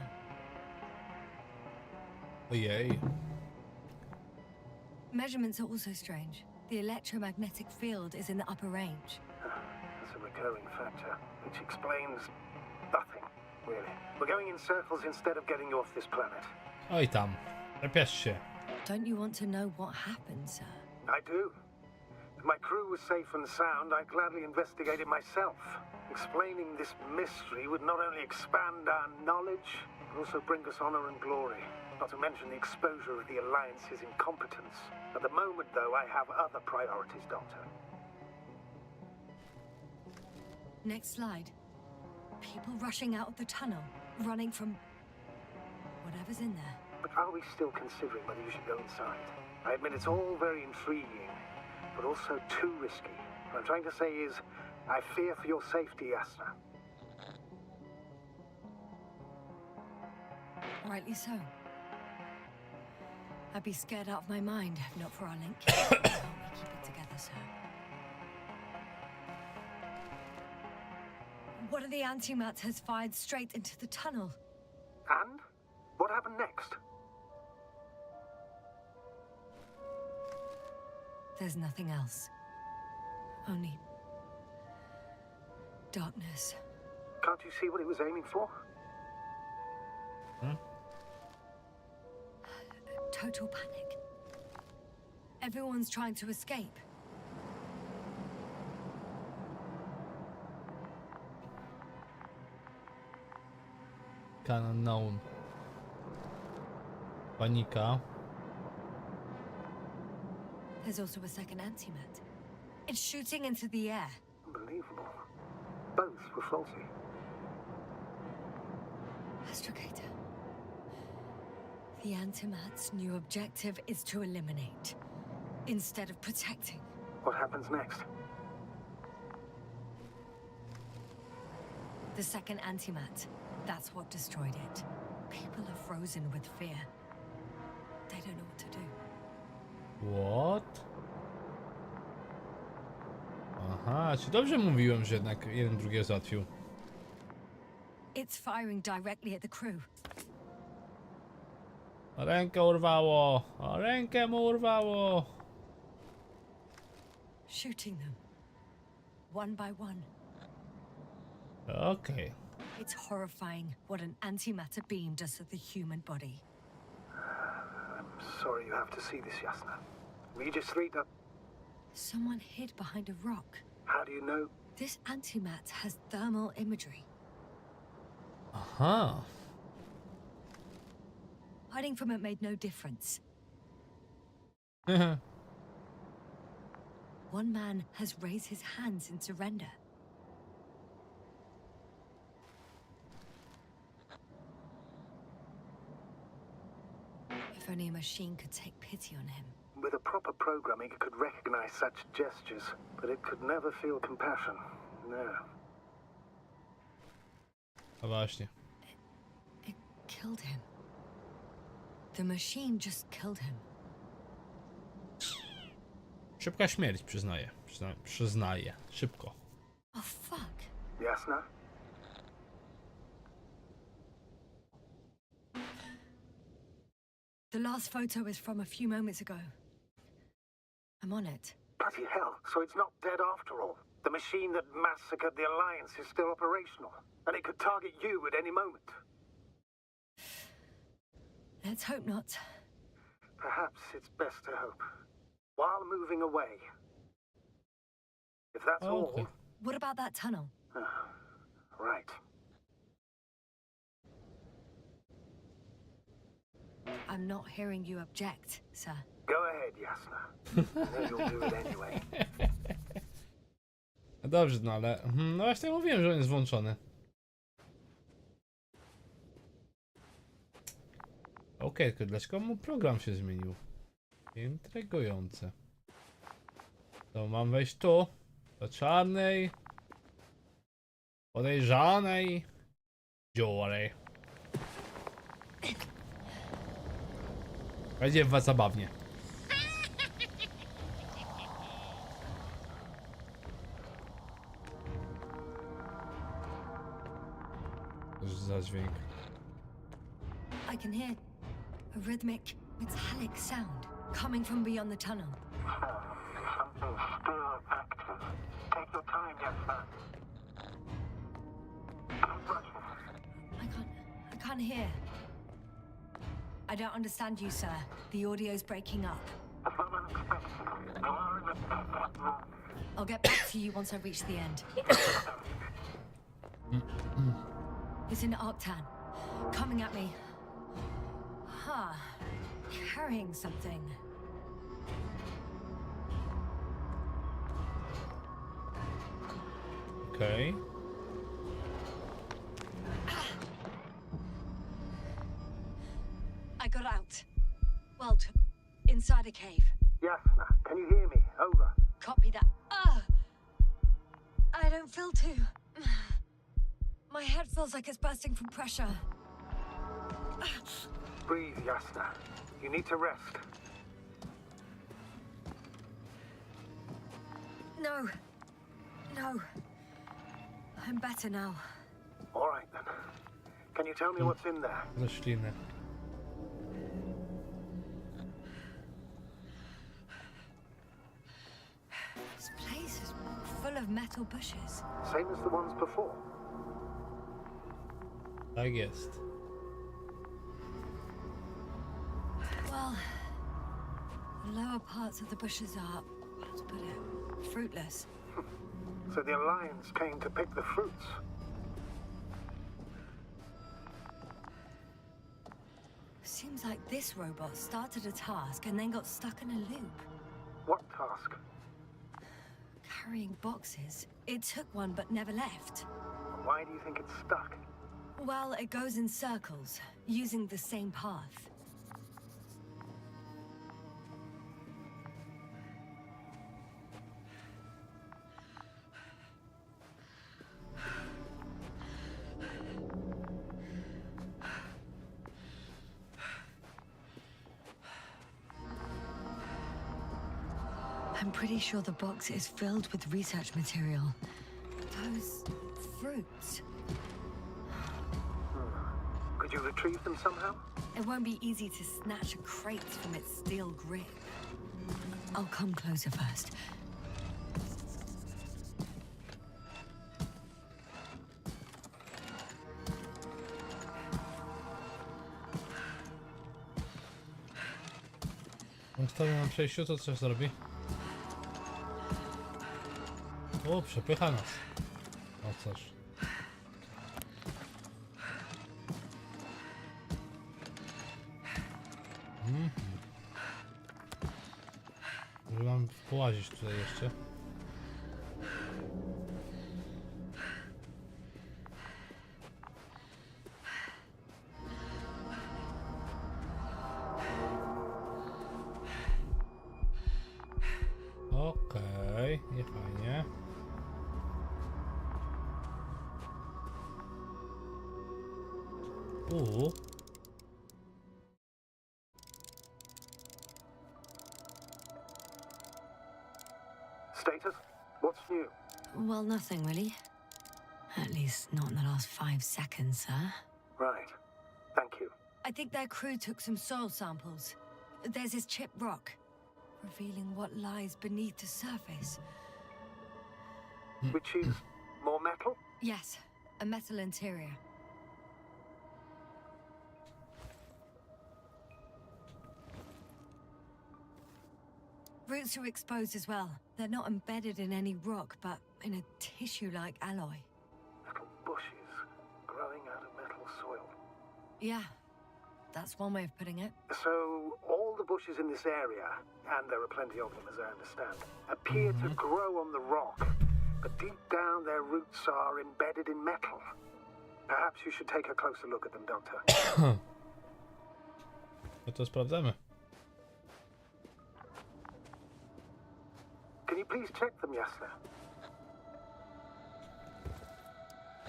Oh, yay. Measurements are also strange. The electromagnetic field is in the upper range. That's a recurring factor, which explains nothing, really. We're going in circles instead of getting you off this planet. Oj tam. Lepiesz się. Don't you want to know what happened, sir? I do. If my crew was safe and sound, I'd gladly investigate it myself. Explaining this mystery would not only expand our knowledge, but also bring us honor and glory. Not to mention the exposure of the Alliance's incompetence. At the moment, though, I have other priorities, Doctor. Next slide. People rushing out of the tunnel, running from whatever's in there. But are we still considering whether you should go inside? I admit it's all very intriguing, but also too risky. What I'm trying to say is, I fear for your safety, Yasna. Rightly so. I'd be scared out of my mind if not for our link. How we keep it together, sir. One of the antimats has fired straight into the tunnel. And? What happened next? There's nothing else. Only... darkness. Can't you see what it was aiming for? Total panic. Everyone's trying to escape. Kanału. Panika. There's also a second antimat. It's shooting into the air. Unbelievable. Both were faulty. Astrogator. The antimat's new objective is to eliminate, instead of protecting. What happens next? The second antimat, that's what destroyed it. People are frozen with fear. They don't know what to do. What? Aha, czy dobrze mówiłem, że jednak jeden drugiego załatwił? It's firing directly at the crew. Rękę urwało! O, rękę mu urwało! Shooting them. One by one. Okej. It's horrifying what an antimatter beam does to the human body. I'm sorry you have to see this, Yasna. Regis III does... Someone hid behind a rock. How do you know? This antimat has thermal imagery. Aha. Hiding from it made no difference. One man has raised his hands in surrender. If only a machine could take pity on him. With a proper programming, it could recognize such gestures, but it could never feel compassion. No. No właśnie. It killed him. The machine just killed him. Szybka śmierć, przyznaję. Przyznaję. Szybko. Oh, fuck. Jasna? The last photo is from a few moments ago. I'm on it. Bloody hell, so it's not dead after all. The machine that massacred the Alliance is still operational, and it could target you at any moment. Let's hope not. Perhaps it's best to hope. While moving away. If that's Okay. all... What about that tunnel? Right. I'm not hearing you object, sir. Go ahead, Jasna. I know you'll do it anyway. No dobrze, no ale... No właśnie mówiłem, że on jest włączony. Okej, tylko dlaczego mu program się zmienił? Intrygujące. To mam wejść tu. Do czarnej. Podejrzanej. Dziury. Będzie w was zabawnie. Cóż za dźwięk. I can hear a rhythmic, metallic sound coming from beyond the tunnel. Something still active. Take your time, Jasna. Keep rushing. I can't hear. I don't understand you, sir. The audio's breaking up. I'll get back to you once I reach the end. It's an Arctan. Coming at me. Huh. Carrying something. Okej. I got out. Well, inside a cave. Jasna, can you hear me? Over. Copy that. I don't feel too. My head feels like it's bursting from pressure. Breathe, Jasna. You need to rest. No. No. I'm better now. All right, then. Can you tell me what's in there? Rośliny. This place is full of metal bushes. Same as the ones before. Tak jest. Well, the lower parts of the bushes are, how to put it, fruitless. So the Alliance came to pick the fruits. Seems like this robot started a task and then got stuck in a loop. What task? Carrying boxes. It took one but never left. Why do you think it's stuck? Well, it goes in circles, using the same path. I'm pretty sure the box is filled with research material. Those fruits. Could you retrieve them somehow? It won't be easy to snatch a crate from its steel grip. I'll come closer first. Ustawiam na przejściu, to coś zrobi. O, przepycha nas. O coś. Może mam połazić tutaj jeszcze. Okej, nie fajnie. Status? What's new? Well, nothing really. At least not in the last 5 seconds, sir. Right. Thank you. I think their crew took some soil samples. There's this chipped rock, revealing what lies beneath the surface. Which is more metal? Yes, a metal interior. Roots are exposed as well. They're not embedded in any rock, but in a tissue-like alloy. Little bushes growing out of metal soil. Yeah, that's one way of putting it. So, all the bushes in this area, and there are plenty of them as I understand, appear to grow on the rock, but deep down their roots are embedded in metal. Perhaps you should take a closer look at them, Doctor. No to sprawdzamy. Can you please check them, Jasna?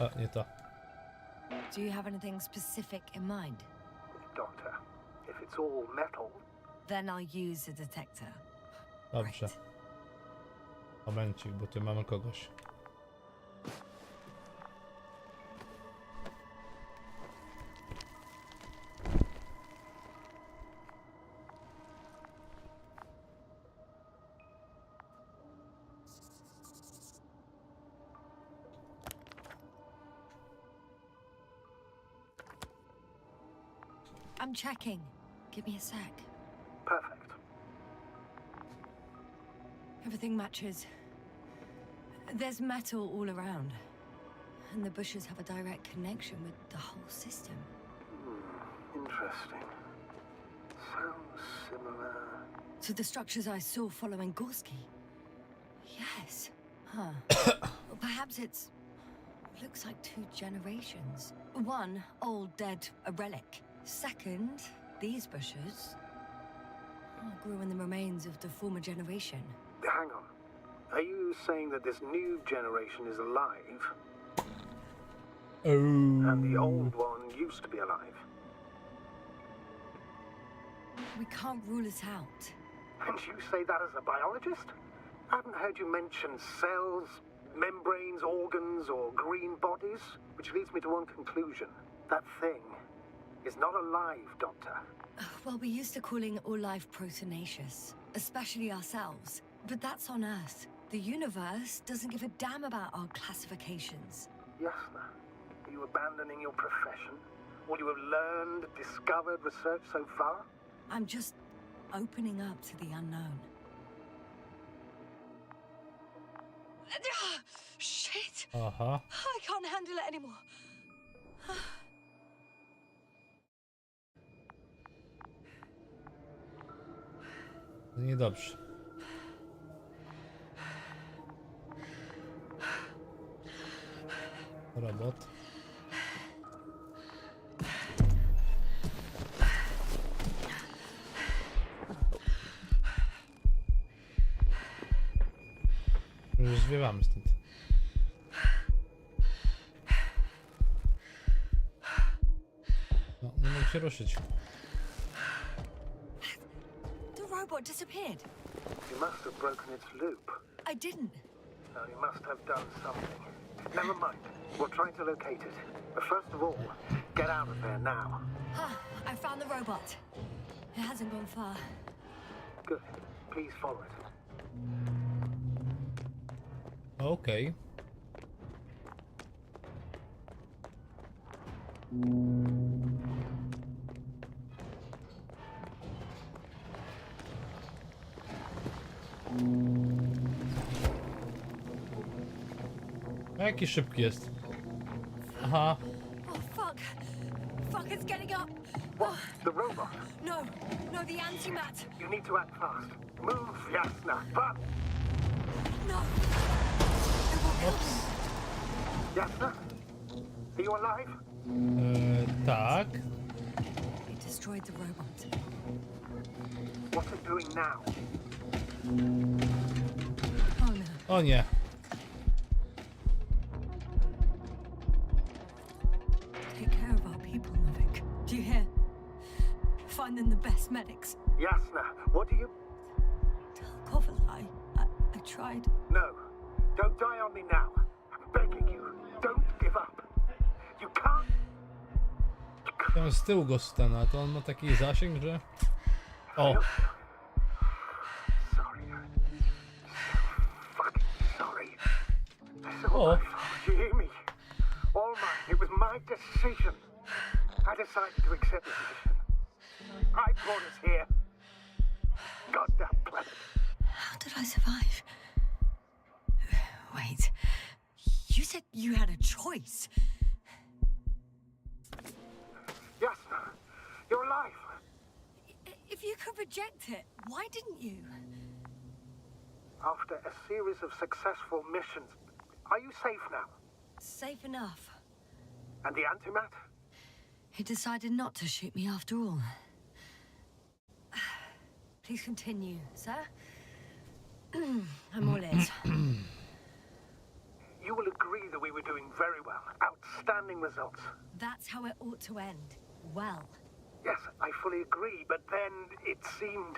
A, nie to. Do you have anything specific in mind? Doctor, if it's all metal, Then I'll use a detector. Dobrze. Right. Momencik, bo tu mamy kogoś. I'm checking. Give me a sec. perfect. Everything matches. There's metal all around. And the bushes have a direct connection with the whole system. Interesting. Sounds similar. To the structures I saw following Gorski. Yes. Huh. Well, perhaps it's... looks like 2 generations. One, old, dead, a relic. Second, these bushes grew in the remains of the former generation. Hang on. Are you saying that this new generation is alive and the old one used to be alive? We can't rule it out. And you say that as a biologist? I haven't heard you mention cells, membranes, organs, or green bodies, which leads me to one conclusion. That thing is not alive, Doctor. Well, we used to calling all life proteinaceous, especially ourselves. But that's on Earth. The universe doesn't give a damn about our classifications. Jasna, are you abandoning your profession? All you have learned, discovered, researched so far? I'm just opening up to the unknown. Shit! Aha. I can't handle it anymore. Niedobrze. Robot. Już zwiewamy stąd. No, nie mogę się ruszyć. The robot disappeared. You must have broken its loop. I didn't. No, you must have done something. Never mind. We'll try to locate it. But first of all, get out of there now. I found the robot. It hasn't gone far. Good. Please follow it. Okej. A jaki szybki jest. Aha. Oh, fuck. Fuck, it's getting up. What? The robot? No, no, the antimat. You need to act fast. Move, Jasna. But... No. It will kill me. Jasna? Are you alive? Tak. It destroyed the robot. What's it doing now? Oh no. O nie. Take care of our people, Novik. Do you hear? Find them the best medics. Jasna, what do you... Tell Kovalai I tried. No, don't die on me now. I'm begging you, don't give up. You can't. Tam z tyłu go stana, to on ma taki zasięg, że... O! Sorry. So fucking sorry. It's all Oh. my fault, you hear me? All mine. It was my decision. I decided to accept the position. I brought us here. Goddamn planet. How did I survive? Wait. You said you had a choice. Jasna, you're alive. If you could reject it, why didn't you? After a series of successful missions, are you safe now? Safe enough. And the antimat? He decided not to shoot me after all. Please continue, sir. I'm all ears. You will agree that we were doing very well. Outstanding results. That's how it ought to end. Well. Yes, I fully agree, but then it seemed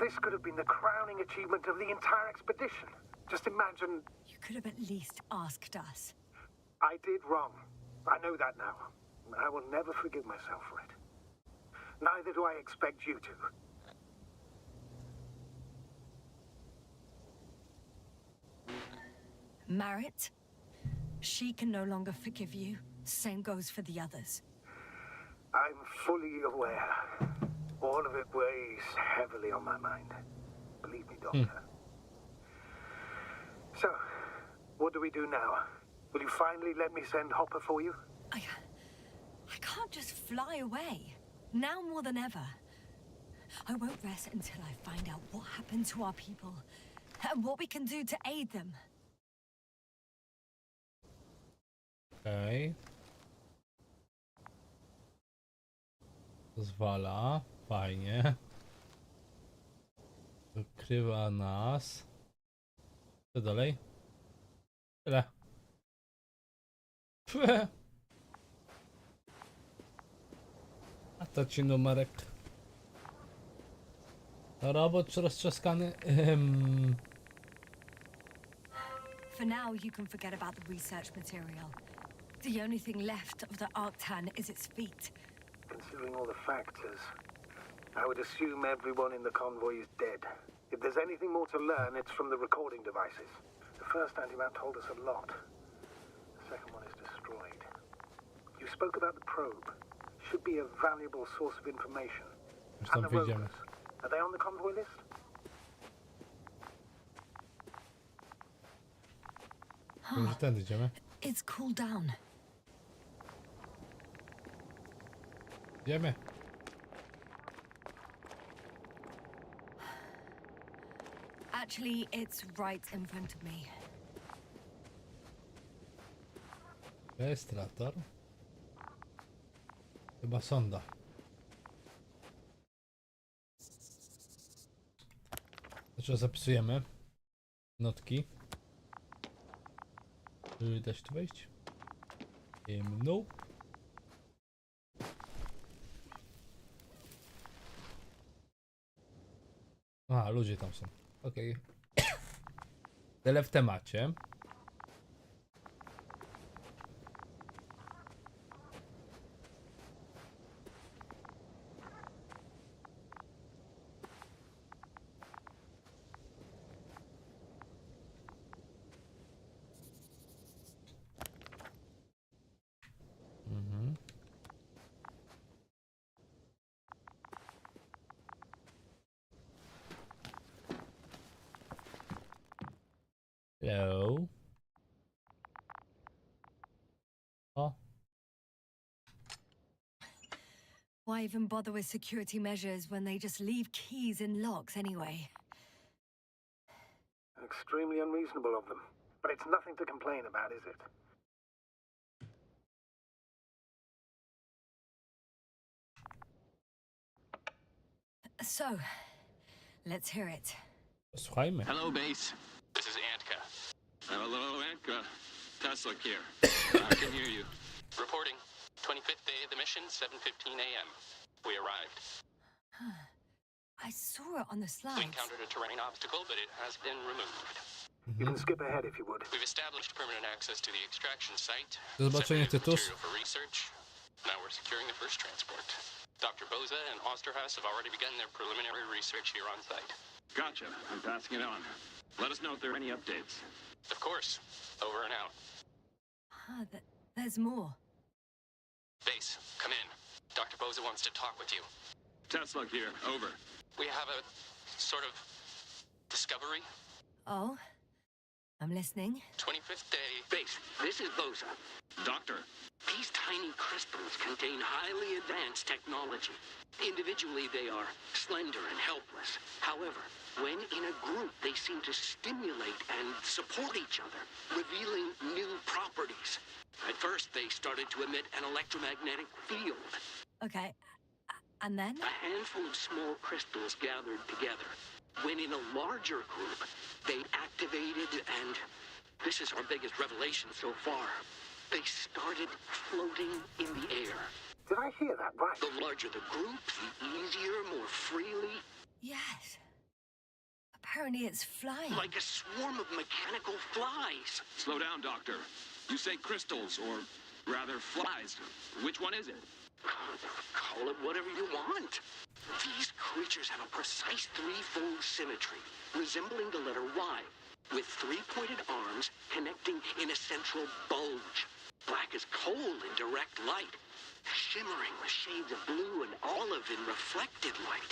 this could have been the crowning achievement of the entire expedition. Just imagine. You could have at least asked us. I did wrong. I know that now. I will never forgive myself for it. Neither do I expect you to. Marit, she can no longer forgive you. Same goes for the others. I'm fully aware. All of it weighs heavily on my mind. Believe me, Doctor. So, what do we do now? Will you finally let me send Hopper for you? I can't just fly away. Now more than ever. I won't rest until I find out what happened to our people and what we can do to aid them. Okej. Pozwala. Fajnie. Wykrywa nas. Co dalej? Tyle. Pfe. A to ci numerek. Robot roztrzaskany. For now, you can forget about the research material. The only thing left of the Arctan is its feet. Considering all the factors, I would assume everyone in the convoy is dead. If there's anything more to learn, it's from the recording devices. The first antimat told us a lot. The second one is destroyed. You spoke about the probe. Should be a valuable source of information. Już And tam the wyjdziemy. rovers. Are they on the convoy list? Wiem, że tędy idziemy. It's cooled down. Idziemy. Actually, it's right in front of me. Rejestrator. Chyba sonda. Znaczy zapisujemy notki. Czy da się tu wejść? No. A, ludzie tam są. Okej. Tyle w temacie. Hello. O, Why even bother with security measures when they just leave keys in locks anyway? Extremely unreasonable of them. But it's nothing to complain about, is it? So, let's hear it. słuchajmy. Hello, base. This is Antka. Hello, Antka. Tesla here. I can hear you. Reporting. 25th day of the mission, 7:15 a.m. We arrived. I saw it on the We slides. encountered a terrain obstacle, but it has been removed. You can skip ahead if you would. We've established permanent access to the extraction site. Do zobaczenia, separated Tytus. material for research. Now we're securing the first transport. Dr. Boza and Osterhaus have already begun their preliminary research here on site. Gotcha. I'm passing it on. Let us know if there are any updates. Of course. Over and out. Ah, there's more. Base, come in. Dr. Boza wants to talk with you. Tesla here. Over. We have a sort of discovery. Oh, I'm listening. 25th day. Base, this is Boza. Doctor. These tiny crystals contain highly advanced technology. Individually, they are slender and helpless. However, when in a group, they seem to stimulate and support each other, revealing new properties. At first, they started to emit an electromagnetic field. Okay, and then? A handful of small crystals gathered together. When in a larger group, they activated and... this is our biggest revelation so far. They started floating in the air. Did I hear that right? The larger the group, the easier, more freely. Yes. Apparently it's flying. Like a swarm of mechanical flies. Slow down, Doctor. You say crystals, or rather flies. Which one is it? Call it whatever you want. These creatures have a precise threefold symmetry, resembling the letter Y, with three-pointed arms connecting in a central bulge. Black as coal in direct light, shimmering with shades of blue and olive in reflected light.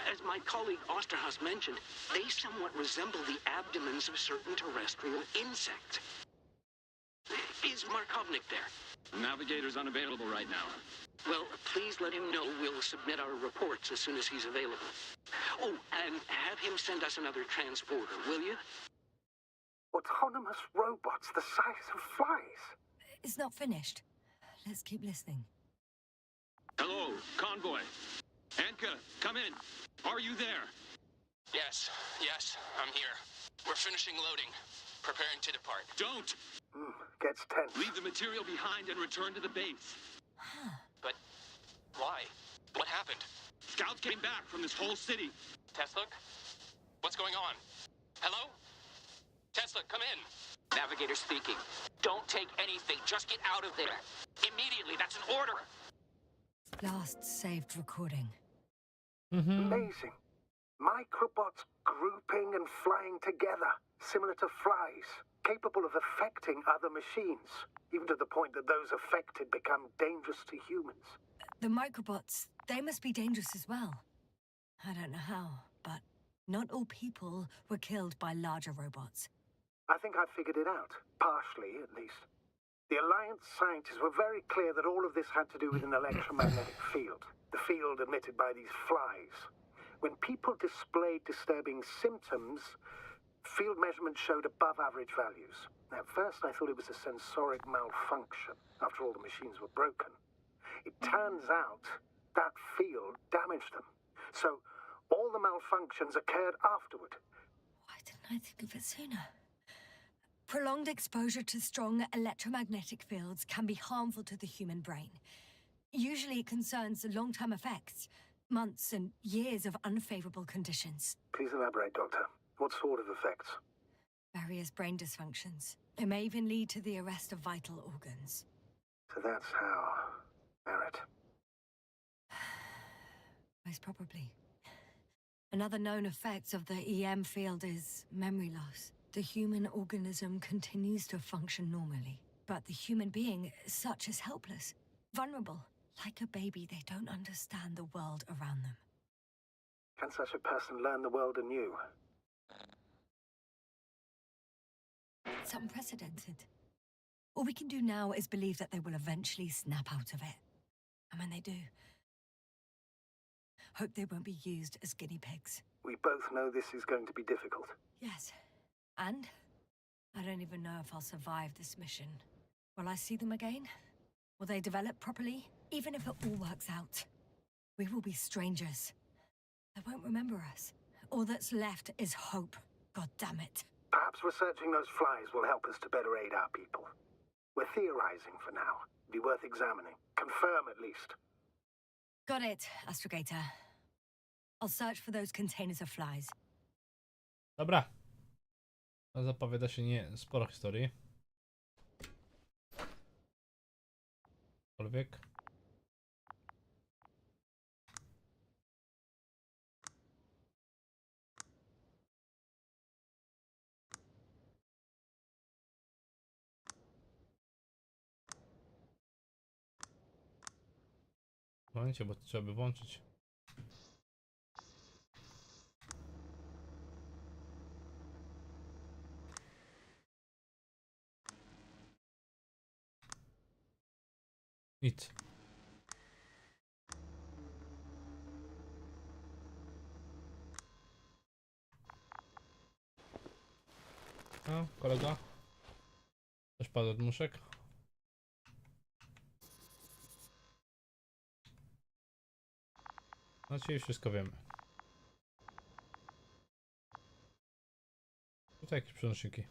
As my colleague Osterhaus mentioned, they somewhat resemble the abdomens of certain terrestrial insects. Is Markovnik there? Navigator's unavailable right now. Well, please let him know we'll submit our reports as soon as he's available. Oh, and have him send us another transporter, will you? Autonomous robots the size of flies. It's not finished. Let's keep listening. Hello, convoy. Anka, come in. Are you there? Yes, I'm here. We're finishing loading. Preparing to depart. Don't! Gets tense. Leave the material behind and return to the base. But why? What happened? Scouts came back from this whole city. Tesla? What's going on? Hello? Tesla, come in. Navigator speaking. Don't take anything. Just get out of there. Immediately. That's an order. Last saved recording. Amazing. Microbots grouping and flying together, similar to flies, capable of affecting other machines, even to the point that those affected become dangerous to humans. The microbots, they must be dangerous as well. I don't know how, but not all people were killed by larger robots. I think I figured it out, partially at least. The Alliance scientists were very clear that all of this had to do with an electromagnetic field, the field emitted by these flies. When people displayed disturbing symptoms, field measurements showed above average values. At first I thought it was a sensoric malfunction, after all the machines were broken. It turns out that field damaged them. So all the malfunctions occurred afterward. Why didn't I think of it sooner? Prolonged exposure to strong electromagnetic fields can be harmful to the human brain. Usually it concerns long-term effects, months and years of unfavorable conditions. Please elaborate, Doctor. What sort of effects? Various brain dysfunctions. It may even lead to the arrest of vital organs. So that's how... Barrett. Most probably. Another known effect of the EM field is memory loss. The human organism continues to function normally, but the human being as such is helpless, vulnerable. Like a baby, they don't understand the world around them. Can such a person learn the world anew? It's unprecedented. All we can do now is believe that they will eventually snap out of it. And when they do, hope they won't be used as guinea pigs. We both know this is going to be difficult. Yes. And I don't even know if I'll survive this mission. Will I see them again? Will they develop properly? Even if it all works out, we will be strangers. They won't remember us. All that's left is hope. God damn it. Perhaps researching those flies will help us to better aid our people. We're theorizing for now. Be worth examining. Confirm at least. Got it, Astrogator. I'll search for those containers of flies. Dobra. No, zapowiada się nie sporo historii. Cokolwiek. W momencie, bo to trzeba by włączyć. Nic. No, kolega. Coś padł od muszek. Znaczy już wszystko wiemy. Tutaj jakieś przenoszniki.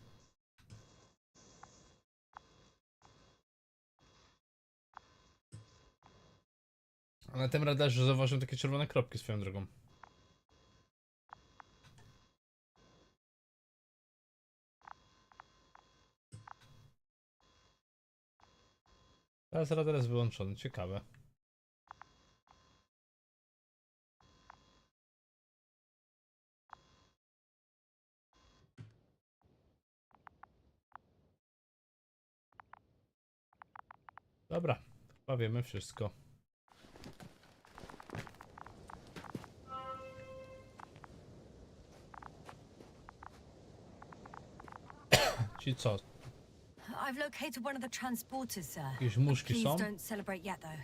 A na tym radarze zauważyłem takie czerwone kropki swoją drogą. Teraz radar jest wyłączony, ciekawe. Dobra, chyba wiemy wszystko. Ci co? I've located one of the transporters, sir. Jakieś muszki Please są? don't celebrate yet, though.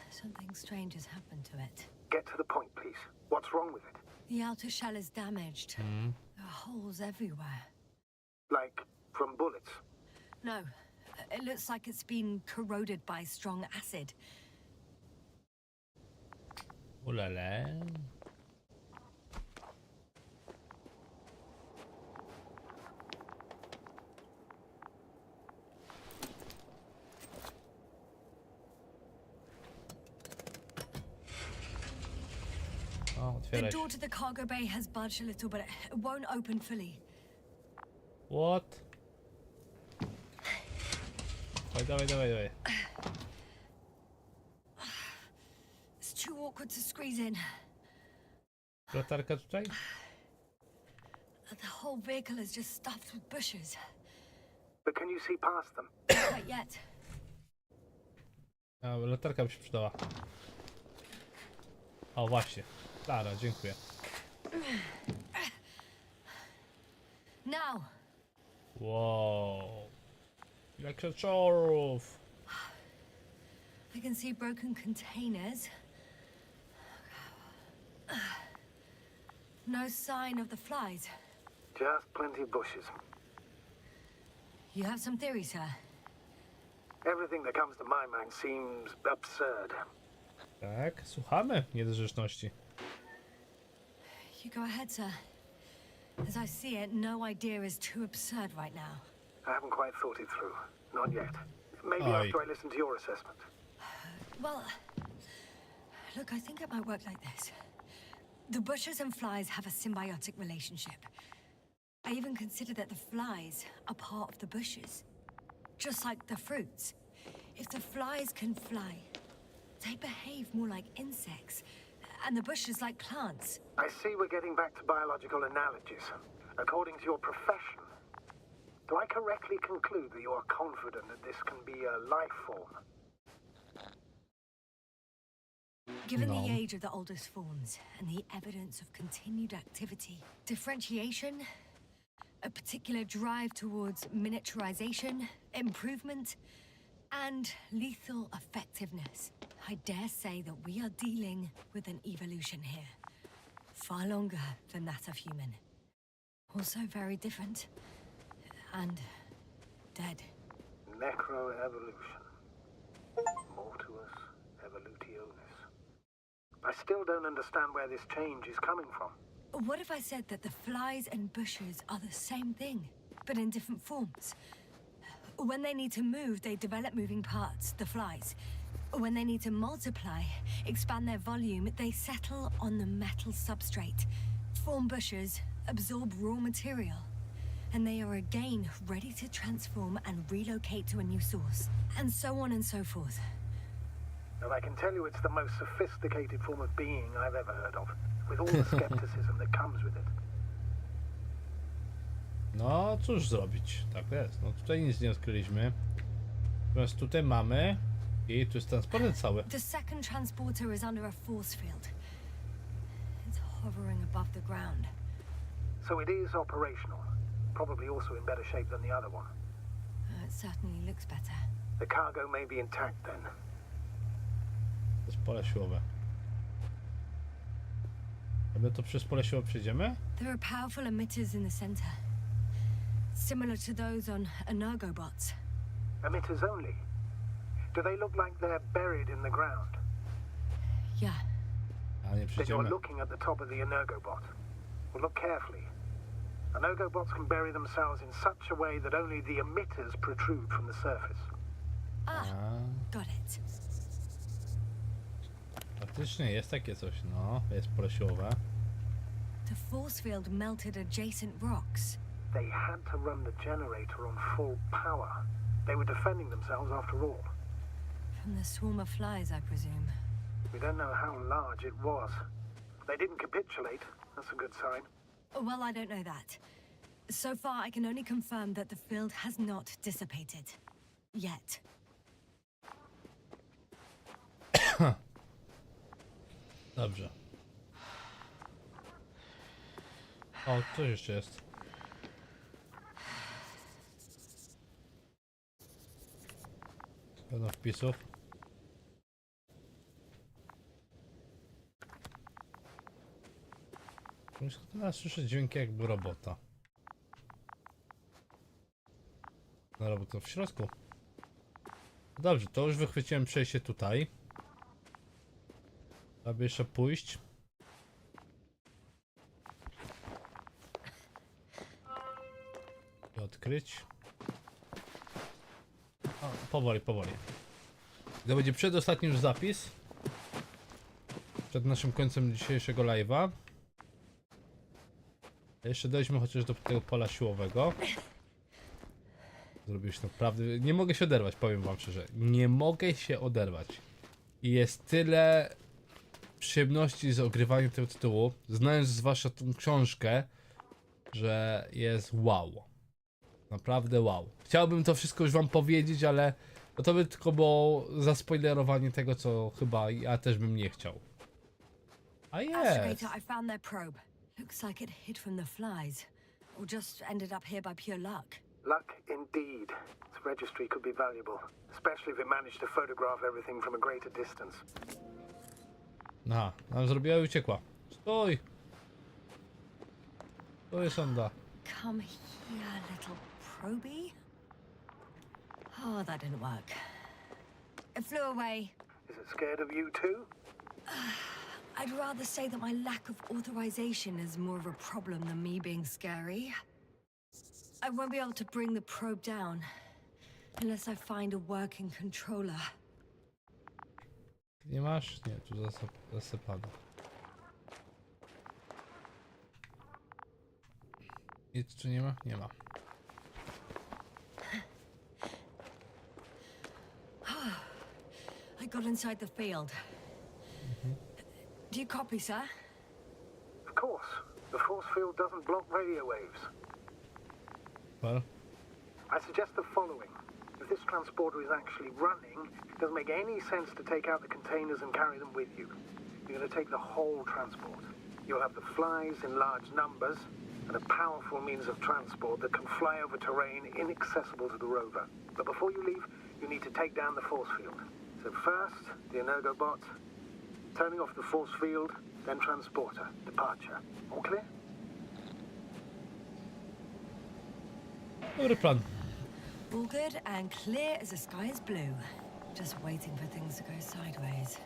Something strange has happened to it. Get to the point, please. What's wrong with it? The outer shell is damaged. There are holes everywhere. Like, from bullets? No, it looks like it's been corroded by strong acid. Ulele. O, The otwieraj się. door to the cargo bay has budged a little, but it won't open fully. What? Dawaj, dawaj. It's too awkward to squeeze in. Latarka tutaj? The whole vehicle is just stuffed with bushes. But can you see past them? Not quite yet. A, latarka by się przydała. O, właśnie. Klara, dziękuję. Now, Wow. Ile krzaczorów. I can see broken containers. No sign of the flies. Just plenty of bushes. You have some theory, sir? Everything that comes to my mind seems absurd. Tak, słuchamy niedorzeczności. You go ahead, sir. As I see it, no idea is too absurd right now. I haven't quite thought it through. Not yet. Maybe Aye. after I listen to your assessment. Well, look, I think it might work like this. The bushes and flies have a symbiotic relationship. I even consider that the flies are part of the bushes. Just like the fruits. If the flies can fly, they behave more like insects, and the bushes like plants. I see we're getting back to biological analogies. According to your profession, do I correctly conclude that you are confident that this can be a life form? Given No. the age of the oldest forms and the evidence of continued activity, differentiation, a particular drive towards miniaturization, improvement, and lethal effectiveness, I dare say that we are dealing with an evolution here. Far longer than that of human. Also very different. And dead. Necroevolution. Mortuus evolutionis. I still don't understand where this change is coming from. What if I said that the flies and bushes are the same thing, but in different forms? When they need to move, they develop moving parts, the flies. When they need to multiply, expand their volume, they settle on the metal substrate, form bushes, absorb raw material, and they are again ready to transform and relocate to a new source, and so on and so forth. And I can tell you it's the most sophisticated form of being I've ever heard of, with all the skepticism that comes with it. No, cóż zrobić? Tak jest. No tutaj nic nie odkryliśmy. Natomiast tutaj mamy... I tu jest transporter cały. The second transporter is under a force field. It's hovering above the ground. So it is operational, probably also in better shape than the other one. It certainly looks better. The cargo may be intact then. To jest pole siłowe. A my to przez pole siłowe przejdziemy? There are powerful emitters in the center, similar to those on energobots. Emitters only? Do they look like they're buried in the ground? Yeah. A nie Then you're przejdziemy. looking at the top of the energobot. Well, look carefully. Energobots can bury themselves in such a way that only the emitters protrude from the surface. Ah, A, got it. faktycznie jest takie coś, no. Jest pole siłowe. The force field melted adjacent rocks. They had to run the generator on full power. They were defending themselves after all. From the swarm of flies, I presume. We don't know how large it was. They didn't capitulate. That's a good sign. Well, I don't know that. So far, I can only confirm that the field has not dissipated. Yet. Dobrze. O, coś jeszcze jest. Pełno wpisów. Teraz słyszę dźwięki jakby robota. No robota w środku. Dobrze, to już wychwyciłem przejście tutaj. Trzeba jeszcze pójść. I odkryć. O, powoli, powoli. To będzie przedostatni już zapis. Przed naszym końcem dzisiejszego live'a. Jeszcze dojdźmy chociaż do tego pola siłowego. Zrobiłeś naprawdę... Nie mogę się oderwać, powiem wam szczerze. Nie mogę się oderwać. I jest tyle przyjemności z ogrywaniem tego tytułu, znając zwłaszcza tą książkę, że jest wow. Naprawdę wow. Chciałbym to wszystko już wam powiedzieć, ale to by tylko było zaspoilerowanie tego, co chyba ja też bym nie chciał. A jest! Astrogator, I found their probe. Looks like it hid from the flies, or just ended up here by pure luck. Luck indeed. Its registry could be valuable, especially if it managed to photograph everything from a greater distance. Aha, nam zrobiła i uciekła. Stój! Stój, sonda. Come here, little probie. Oh, that didn't work. It flew away. Is it scared of you too? I'd rather say that my lack of authorization is more of a problem than me being scary. I won't be able to bring the probe down unless I find a working controller. Nie masz? Nie, tu zasypano. Nic tu nie ma? Nie ma. I got inside the field. Do you copy, sir? Of course. The force field doesn't block radio waves. Well, I suggest the following. If this transporter is actually running, it doesn't make any sense to take out the containers and carry them with you. You're going to take the whole transport. You'll have the flies in large numbers and a powerful means of transport that can fly over terrain inaccessible to the rover. But before you leave, you need to take down the force field. So first, the energobot, turning off the force field, then transporter, departure. All clear? dobry plan. All good and clear as the sky is blue. Just waiting for things to go sideways.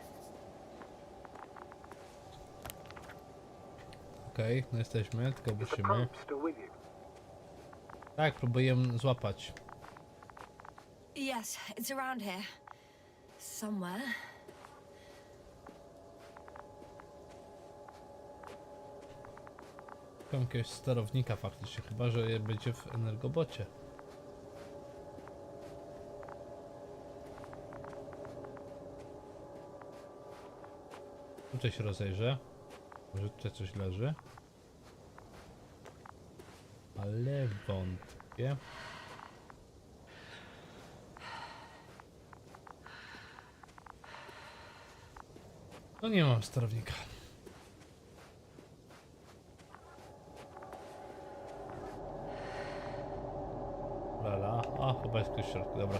Okej, no jesteśmy, tylko Is the musimy. probe still with you? Tak, próbuję złapać. Yes, it's around here. somewhere. Mam jakiegoś sterownika faktycznie, chyba że je będzie w energobocie. Tutaj się rozejrzę. Może tutaj coś leży. Ale wątpię. No nie mam sterownika. Lala. A, chyba jest ktoś w środku, dobra.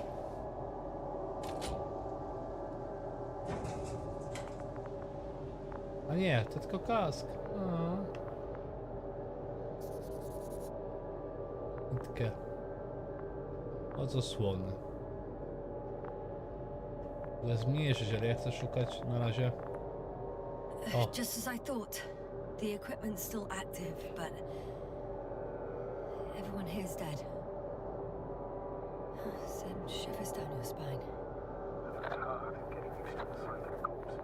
A nie, to tylko kask. Nitkę. Od osłony. Ale zmniejszyć, ale ja chcę szukać na razie. O, Just as I thought. The equipment's still active, but everyone here's dead. Send shivers down your spine. It's hard getting used to the sight of corpses.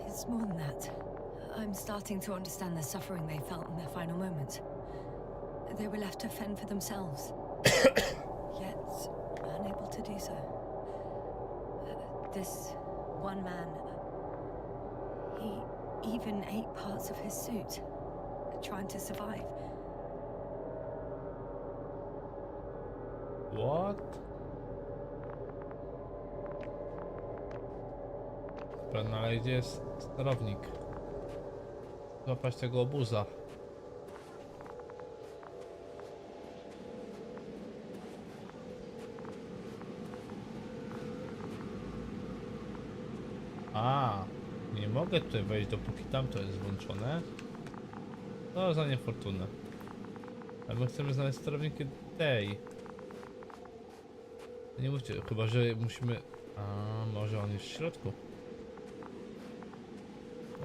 It's more than that. I'm starting to understand the suffering they felt in their final moments. They were left to fend for themselves, yet unable to do so. This one man, he even ate parts of his suit, trying to survive. what? Dobra, no ale gdzie jest sterownik? Złapać tego obuza. A, nie mogę tutaj wejść, dopóki tamto jest włączone. To za niefortunne. Ale my chcemy znaleźć sterowniki tej. Nie mówcie, chyba że musimy... A, może on jest w środku.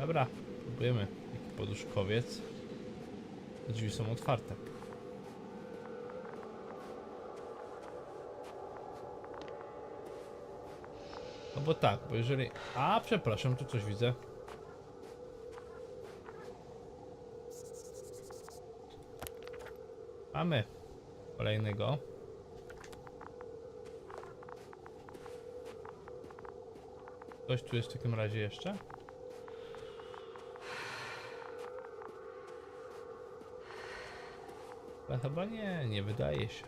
Dobra, próbujemy. Taki poduszkowiec. Drzwi są otwarte. No bo tak, bo jeżeli... A, przepraszam, tu coś widzę. Mamy kolejnego. Coś tu jest w takim razie jeszcze? Ale chyba nie, nie wydaje się.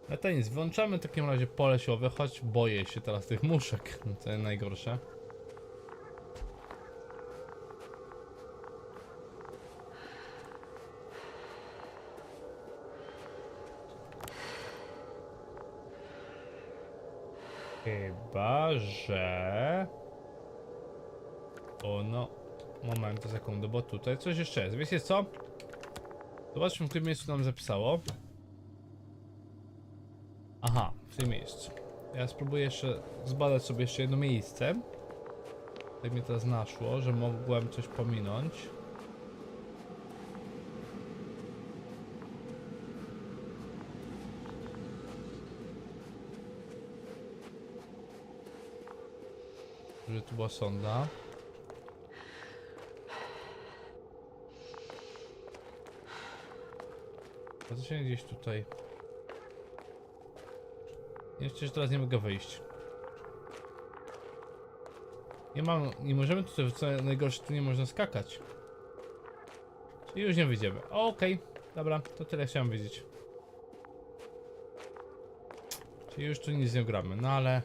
Ale to nic, włączamy w takim razie pole siłowe, choć boję się teraz tych muszek. To jest najgorsze. Chyba, że... O no... Moment, sekundę, bo tutaj coś jeszcze jest. Wiecie co? Zobaczmy, w którym miejscu nam zapisało. Aha, w tym miejscu. Ja spróbuję jeszcze zbadać sobie jeszcze jedno miejsce. Tak mnie teraz naszło, że mogłem coś pominąć. Że tu była sonda. A co się gdzieś tutaj? Jeszcze teraz nie mogę wyjść. Nie możemy tutaj, co najgorsze, tu nie można skakać. Czyli już nie wyjdziemy. Okej, dobra, to tyle chciałem wiedzieć. Czyli już tu nic nie gramy, no ale...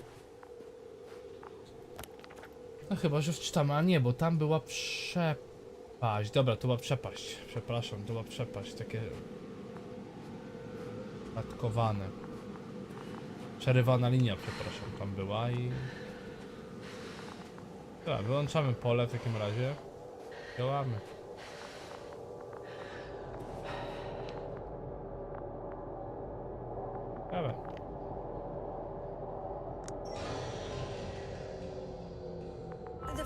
No chyba, że wczytamy, a nie, bo tam była przepaść. Dobra, to była przepaść. Przepraszam, to była przepaść, takie... Atkowane. Przerywana linia, przepraszam, tam była i... Dobra, wyłączamy pole w takim razie. Działamy. Dobra. The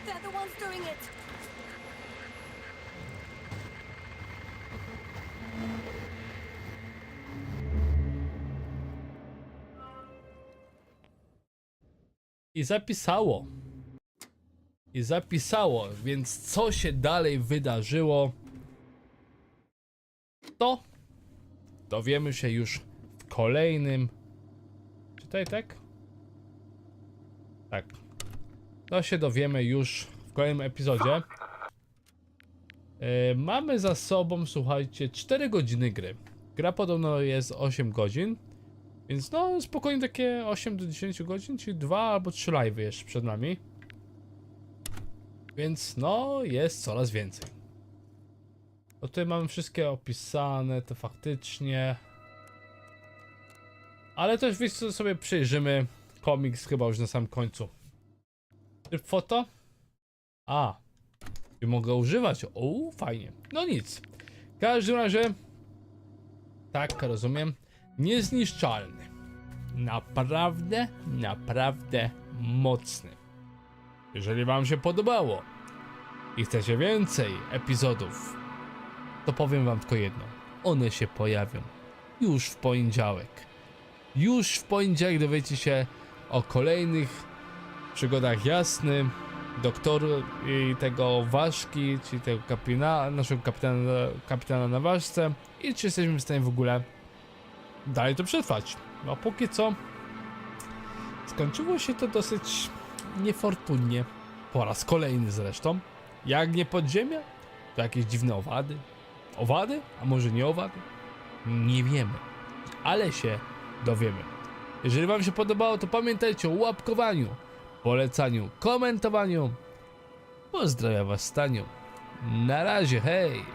They're the ones doing it. I zapisało. I zapisało, więc co się dalej wydarzyło, to dowiemy się już w kolejnym. Czytaj, tak? Tak. To się dowiemy już w kolejnym epizodzie. Mamy za sobą, słuchajcie, 4 godziny gry. Gra podobno jest 8 godzin. Więc no spokojnie takie 8 do 10 godzin, czyli 2 albo 3 live'y jeszcze przed nami. Więc no jest coraz więcej. No tutaj mamy wszystkie opisane, to faktycznie. Ale też wiecie co, sobie przejrzymy komiks chyba już na samym końcu. Tryb foto? A. I mogę używać. O, fajnie. No nic. W każdym razie. Tak, rozumiem. Niezniszczalny. Naprawdę, naprawdę mocny. Jeżeli wam się podobało i chcecie więcej epizodów, to powiem wam tylko jedno. One się pojawią już w poniedziałek. Już w poniedziałek dowiecie się o kolejnych przygodach Jasny, doktoru i tego ważki, czyli tego naszego kapitana na ważce i czy jesteśmy w stanie w ogóle dalej to przetrwać. No póki co skończyło się to dosyć niefortunnie. Po raz kolejny zresztą. Jak nie podziemia, to jakieś dziwne owady. Owady? A może nie owady? Nie wiemy. Ale się dowiemy. Jeżeli wam się podobało, to pamiętajcie o łapkowaniu, polecaniu, komentowaniu. Pozdrawiam was Staniu. Na razie, hej!